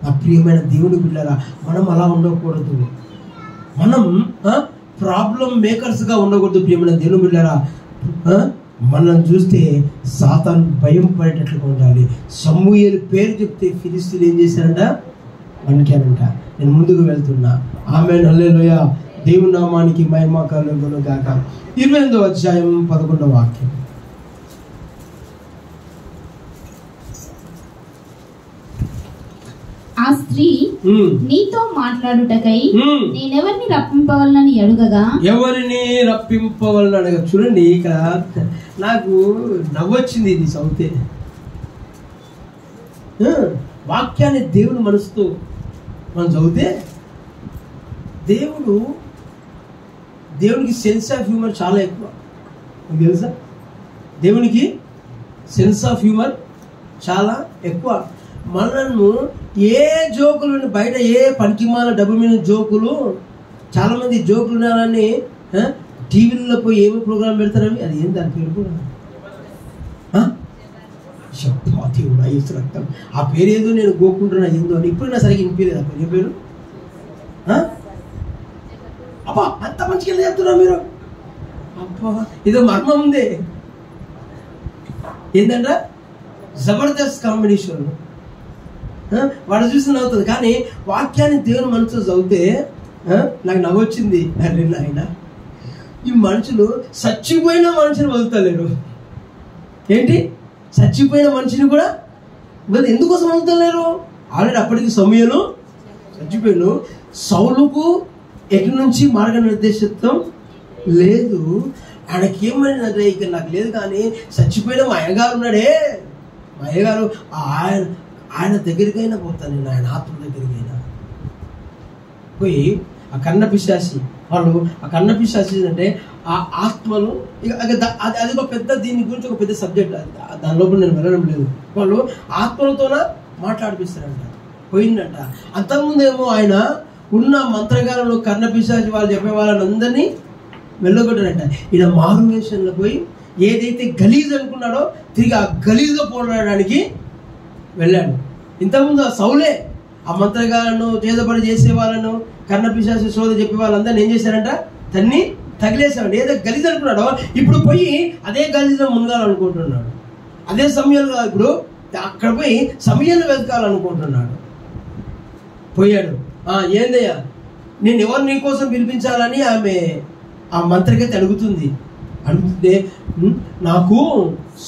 నా ప్రియమైన దేవుని బిడ్డలారా, మనం అలా ఉండకూడదు. మనం ప్రాబ్లం మేకర్స్గా ఉండకూడదు. ప్రియమైన దేవుని బిడ్డలారా, మనం చూస్తే సాతాను భయం పడేటట్లుగా ఉండాలి. సమూయేలు పేరు చెప్తే ఫిలిష్తీయులు ఏం చేశారంట? వణికారంట. నేను ముందుకు వెళ్తున్నా. ఆమేన్, హల్లెలూయా. దేవుని నామానికి మహిమ కలుగును గాక. 28వ అధ్యాయం 11వ వాక్యం. ఆ స్త్రీ నీతో మాట్లాడుటకై నేనెవరిని రప్పింపవలనని అడుగగా, ఎవరిని రప్పింపవలని అడగ. చూడండి, ఇక్కడ నాకు నవ్వొచ్చింది ఇది చదివితే. వాక్యాన్ని దేవుని మనసుతో మనం చదివితే దేవునికి సెన్స్ ఆఫ్ హ్యూమర్ చాలా ఎక్కువ. మీకు తెలుసా? దేవునికి సెన్స్ ఆఫ్ హ్యూమర్ చాలా ఎక్కువ. మనల్ని ఏ జోకులు బయట, ఏ పనికిమాల డబ్బు మీద జోకులు, చాలా మంది జోకులు ఉన్నారని టీవీలలో పోయి ఏమో ప్రోగ్రామ్ పెడతారని. అది ఏం దాని పేరు కూడా రక్తం. ఆ పేరు ఏదో నేను గోకుంటున్నా ఏందో అని ఇప్పుడు నా సరిగ్గా వినిపించలేదు. ఆ పేరు ఏ పేరు? అబ్బా, అంత మంచిగా చెప్తున్నా మీరు. అబ్బా, ఇదో మర్మం ఉంది. ఏంటంట? జబర్దస్త్ కామెడీ షోలు. వాడు చూసి నవ్వుతుంది. కానీ వాక్యాన్ని దేవుని మనసులో చదివితే నాకు నవ్వొచ్చింది. అరే నాయన, ఈ మనుషులు చచ్చిపోయిన మనిషిని వదులుతలేరు. ఏంటి? చచ్చిపోయిన మనిషిని కూడా ఎందుకోసం వదులుతలేరు? ఆల్రెడీ అప్పటికి సమూయేలు చచ్చిపోయాను. సౌలుకు ఎక్కడి నుంచి మార్గనిర్దేశత్వం లేదు. ఆయనకి ఏమైందంటే, ఇక నాకు లేదు కానీ చచ్చిపోయిన మా అయ్యగారు ఉన్నాడే, మా అయ్యగారు, ఆయన దగ్గరికైనా పోతాను నేను, ఆయన ఆత్మ దగ్గరికైనా పోయి. ఆ కన్న పిశాచి వాళ్ళు, ఆ కన్న పిశాచి అంటే ఆ ఆత్మలు, అది ఒక పెద్ద, దీని గురించి ఒక పెద్ద సబ్జెక్ట్. దాని లోపల నేను వెళ్ళడం లేదు. వాళ్ళు ఆత్మలతోన మాట్లాడిపిస్తారంట. పోయిందంట. అంతకుముందేమో ఆయన ఉన్న మంత్రగారులు, కన్న పిశాచి వాళ్ళు చెప్పే వాళ్ళని అందరినీ వెళ్ళగొట్టారంట. ఈయన మారువేషంలో పోయి ఏదైతే గలీజ్ అనుకున్నాడో తిరిగి ఆ గలీజ్లో పోరాడడానికి వెళ్ళాడు. ఇంతకుముందు ఆ సౌలే ఆ మంత్రగాలను, చేతబడి చేసే వాళ్ళను, కన్న పిశాచి సోద చెప్పే వాళ్ళందరినీ ఏం చేశారంట? తన్ని తగిలేశాడు. ఏదో గలీజ్ అనుకున్నాడో ఇప్పుడు పోయి అదే గలీజ్లో మునగాలనుకుంటున్నాడు. అదే సమయంలో ఇప్పుడు అక్కడ పోయి సమయాన్ని వెతకాలనుకుంటున్నాడు. పోయాడు. ఏందయ్యా, నేను ఎవరు నీ కోసం పిలిపించాలని ఆమె ఆ మంత్రికైతే అడుగుతుంది. అడుగుతుంటే నాకు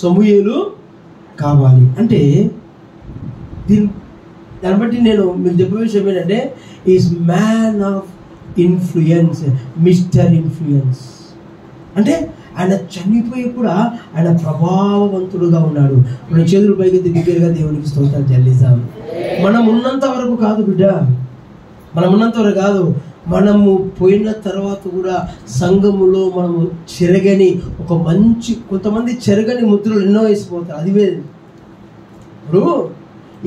సమూయేలు కావాలి అంటే, దాన్ని బట్టి నేను మీకు చెప్పే విషయం ఏంటంటే, is man of influence, mister influence. అంటే ఆయన చనిపోయి కూడా ఆయన ప్రభావవంతుడుగా ఉన్నాడు. మన చేతుల పైకి దగ్గరగా దేవునికి స్తోత్రాలు చెల్లిస్తాం. మనం ఉన్నంత వరకు కాదు బిడ్డ, మనం ఉన్నంత వరకు కాదు. మనము పోయిన తర్వాత కూడా సంఘములో మనము చెరగని ఒక మంచి, కొంతమంది చెరగని ముద్రలు ఎన్నో వేసిపోతారు. అది వేరు. ఇప్పుడు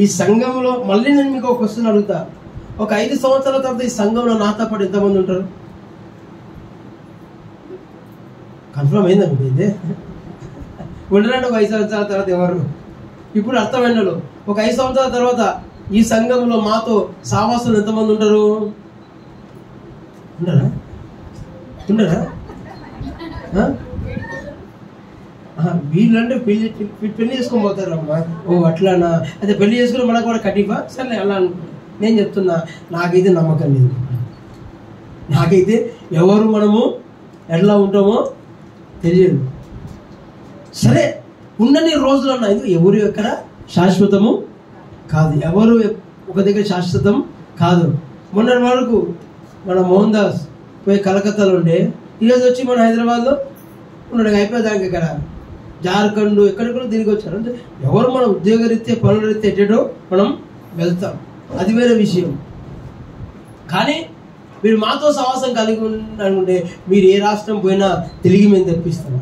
ఈ సంఘంలో మళ్ళీ నేను మీకు ఒక క్వశ్చన్ అడుగుతా, ఒక 5 సంవత్సరాల తర్వాత ఈ సంఘంలో నాతో పాటు ఎంతమంది ఉంటారు? కన్ఫర్మ్ అయిందా మీకు? అయితే ఉండరండి ఒక 5 సంవత్సరాల తర్వాత ఎవరు? ఇప్పుడు అర్థమైనలో ఒక 5 సంవత్సరాల తర్వాత ఈ సంఘంలో మాతో సావాసులు ఎంతమంది ఉంటారు? ఉండరా? ఉండరా? వీళ్ళంటే పెళ్లి చేసుకొని పోతారు అమ్మా. ఓ అట్లానా? అయితే పెళ్లి చేసుకుని మనకు కూడా కటిఫా? సరే అలా అనుకుంటా. నేను చెప్తున్నా, నాకైతే నమ్మకం లేదు. నాకైతే ఎవరు మనము ఎట్లా ఉంటామో తెలియదు. సరే ఉన్నన్ని రోజులు అన్నా, ఎవరు ఎక్కడ శాశ్వతము కాదు, ఎవరు ఒక దగ్గర శాశ్వతం కాదు. మొన్నటి వరకు మన మోహన్ దాస్ పోయి కలకత్తాలో ఉండే, ఈరోజు వచ్చి మన హైదరాబాద్లో ఉన్నాడు. అయిపోయేదానికి ఇక్కడ జార్ఖండ్ ఎక్కడికో తిరిగి వచ్చారు. అంటే ఎవరు మన ఉద్యోగరీత్యా పనుల రీత్యా ఎట్టేటో మనం వెళ్తాం, అది వేరే విషయం. కానీ మీరు మాతో సహవాసం కలిగి అనుకుంటే మీరు ఏ రాష్ట్రం పోయినా తిరిగి మేము తెప్పిస్తాం.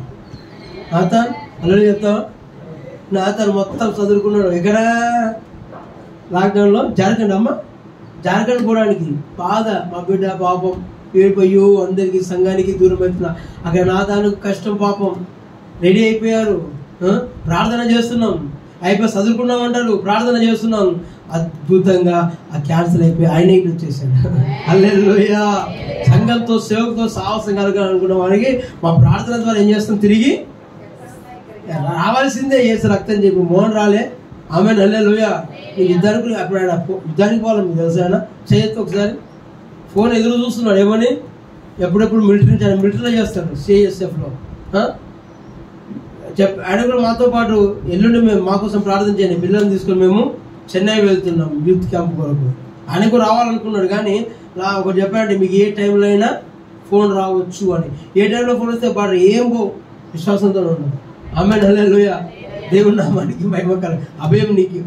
నాతన్ అలా చెప్తాం. నాతను మొత్తం చదువుకున్నాడు ఎక్కడ? లాక్డౌన్లో జార్ఖండ్. అమ్మ జార్ఖండ్ పోవడానికి బాధ. మా బిడ్డ పాపం ఏడిపోయో అందరికి సంఘానికి దూరం అవుతున్నా. అక్కడ నాతానికి కష్టం పాపం. రెడీ అయిపోయారు, ప్రార్థన చేస్తున్నాం, అయిపోయి చదువుకున్నాం అంటారు, ప్రార్థన చేస్తున్నాం. అద్భుతంగా ఆ క్యాన్సిల్ అయిపోయి ఆయన ఇటు వచ్చేసాడు. హల్లెలూయా. సంఘంతో సేవకుతో సాహసం కలగాలనుకున్న వారికి మా ప్రార్థన ద్వారా ఏం చేస్తాం? తిరిగి రావాల్సిందే. యేసు రక్తం చెప్పి మోహన్ రాలే. ఆమె హల్లెలూయా. నీకు యుద్ధానికి అప్పుడు ఆయన యుద్ధానికి పోవాలి. మీకు తెలుసా? ఆయన చేయొచ్చు ఒకసారి ఫోన్ ఎదురు చూస్తున్నాడు. ఏమని? ఎప్పుడెప్పుడు మిలిటరీలో చేస్తాడు, సిఐఎస్ఎఫ్లో. ఆయన కూడా మాతో పాటు ఎల్లుండి మేము మా కోసం ప్రార్థన చేయండి, పిల్లల్ని తీసుకొని మేము చెన్నై వెళ్తున్నాం యూత్ క్యాంప్ కొరకు. ఆయన కూడా రావాలనుకున్నాడు. కానీ ఒకటి చెప్పాడంటే, మీకు ఏ టైంలో అయినా ఫోన్ రావచ్చు అని. ఏ టైంలో ఫోన్ వస్తే పాటు ఏం విశ్వాసంతో ఉన్నాం. ఆమేన్ హల్లెలూయా. దేవుని నామానికి మహిమ కలుగు. అభయం నీకు.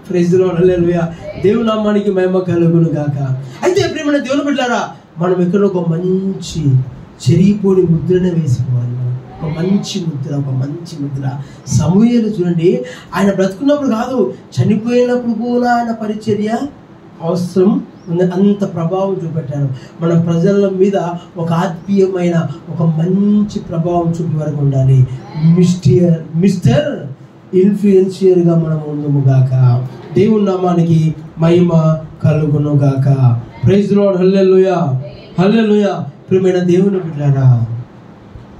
Praise the lord. హల్లెలూయా. దేవుని నామానికి మహిమ కలుగును గాక. అయితే ప్రియమైన దేవుని బిడ్డలారా, మనం ఎక్కడో ఒక మంచి చెరిగిపోని ముద్రనే వేసుకోవాలి. ఒక మంచి ముద్ర, ఒక మంచి ముద్ర. సమూయేలు చూడండి, ఆయన బ్రతుకున్నప్పుడు కాదు, చనిపోయినప్పుడు కూడా ఆయన పరిచర్య అవసరం ఉంది. అంత ప్రభావం చూపెట్టారు. మన ప్రజల మీద ఒక ఆత్మీయమైన ఒక మంచి ప్రభావం చూపే వరకు ఉండాలి. మిస్టర్ ఇన్ఫ్లుయెన్షియర్గా మనం ఉండుము గాక. దేవుని నామానికి మహిమ కలుగును గాక. Praise the lord. హల్లెలూయా. హల్లెలూయా. ప్రియమైన దేవుని బిడ్డలారా,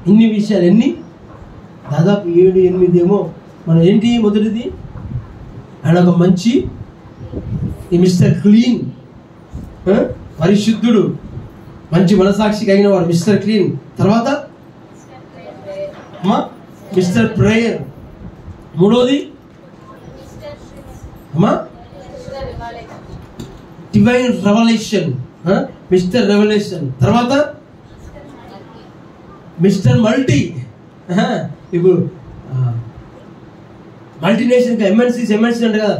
ఇన్ని విషయాలు ఎన్ని? దాదాపు 7-8 ఏమో. మనం ఏంటి? మొదటిది, ఆయన ఒక మంచి మిస్టర్ క్లీన్, పరిశుద్ధుడు, మంచి మనసాక్షి కలిగిన వాడు, మిస్టర్ క్లీన్. తర్వాత మిస్టర్ ప్రేయర్. మూడోది డివైన్ రెవల్యూషన్, మిస్టర్ రెవల్యూషన్. తర్వాత మిస్టర్ మల్టీ. ఇప్పుడు మల్టీనేషన్ ఎంఎన్సీస్ అంటే కదా,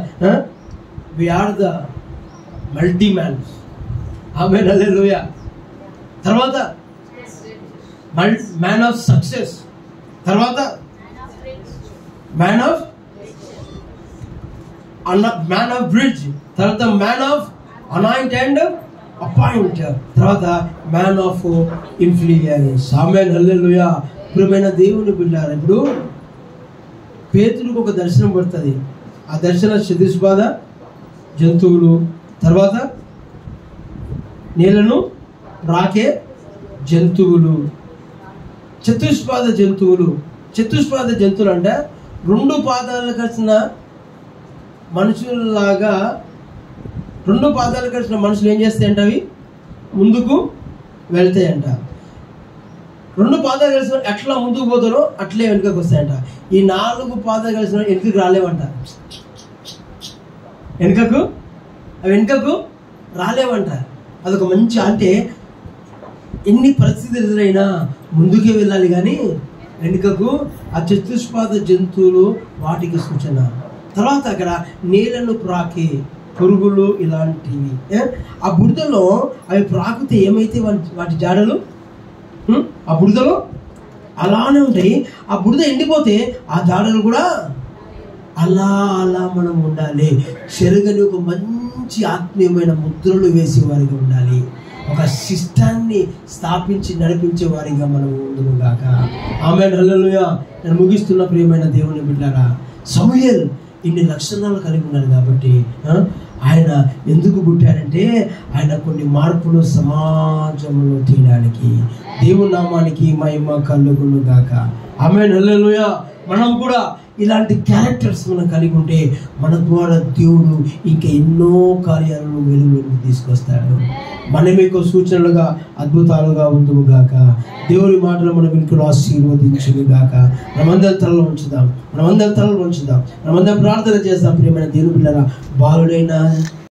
we are the multi mans. ఆమేన్ హల్లెలూయా. తర్వాత మ్యాన్ ఆఫ్ సక్సెస్. తర్వాత మ్యాన్ ఆఫ్ బ్రిడ్జ్. తర్వాత man of anoint and appoint. తర్వాత మ్యాన్ ఆఫ్ ఇన్ఫ్లుయెన్స్. ఆమేన్ హల్లెలూయా. ప్రియమైన దేవుని బిడ్డలారా, ఇప్పుడు పేతురుకు ఒక దర్శనం పడుతుంది. ఆ దర్శనం చతుష్పాద జంతువులు, తర్వాత నీళ్లను రాకే జంతువులు. చతుష్పాద జంతువులు. చతుష్పాద జంతువులు అంటే 2 పాదాలు కలిసిన మనుషుల్లాగా. 2 పాదాలు కలిసిన మనుషులు ఏం చేస్తాయంట? అవి ముందుకు వెళ్తాయంట. 2 పాదాలు కలిసిన ఎట్లా ముందుకు పోతారో అట్లే వెనుకకు వస్తాయంట. ఈ 4 పాదాలు కలిసిన వెనుకకు రాలేవంట. వెనుకకు రాలేవంట. అదొక మంచి, అంటే ఎన్ని పరిస్థితులు ఎదురైనా ముందుకే వెళ్ళాలి కానీ వెనుకకు. ఆ చతుష్పాద జంతువులు వాటికి సూచన. తర్వాత అక్కడ నీళ్లను ప్రాకి పురుగులు ఇలాంటివి. ఆ బురదలో అవి ప్రాకుతే ఏమైతే వాటి జాడలు ఆ బురదలో అలానే ఉంటాయి. ఆ బురద ఎండిపోతే ఆ జాడలు కూడా అలా మనం ఉండాలి. చెరగని ఒక మంచి ఆత్మీయమైన ముద్రలు వేసే వారిగా ఉండాలి. ఒక సిస్టాన్ని స్థాపించి నడిపించే వారిగా మనం ఉండును గాక. ఆమేన్, హల్లెలూయా. నేను ముగిస్తున్న ప్రియమైన దేవుని బిడ్డలారా, సమూయేలు ఇన్ని లక్షణాలు కలిగి ఉన్నాడు కాబట్టి ఆయన ఎందుకు పుట్టాడంటే ఆయన కొన్ని మార్పులు సమాజంలో తీయడానికి. దేవుని నామానికి మహిమ కలుగును గాక. ఆమేన్, హల్లెలూయా. మనం కూడా ఇలాంటి క్యారెక్టర్స్ మనం కలిగి ఉంటే మన ద్వారా దేవుడు ఇంకా ఎన్నో కార్యాలను వెలుగులోకి తీసుకొస్తాడు. మనమేకో సూచనలుగా అద్భుతాలుగా ఉందుము గాక. దేవుని మాటలు మన వెనుకలు ఆశీర్వదించును గాక. మనమందరం తలలో ఉంచుదాం, మనమందరం ప్రార్థన చేద్దాం. ప్రియమైన దేవుని బిడ్డలారా, బాలుడైన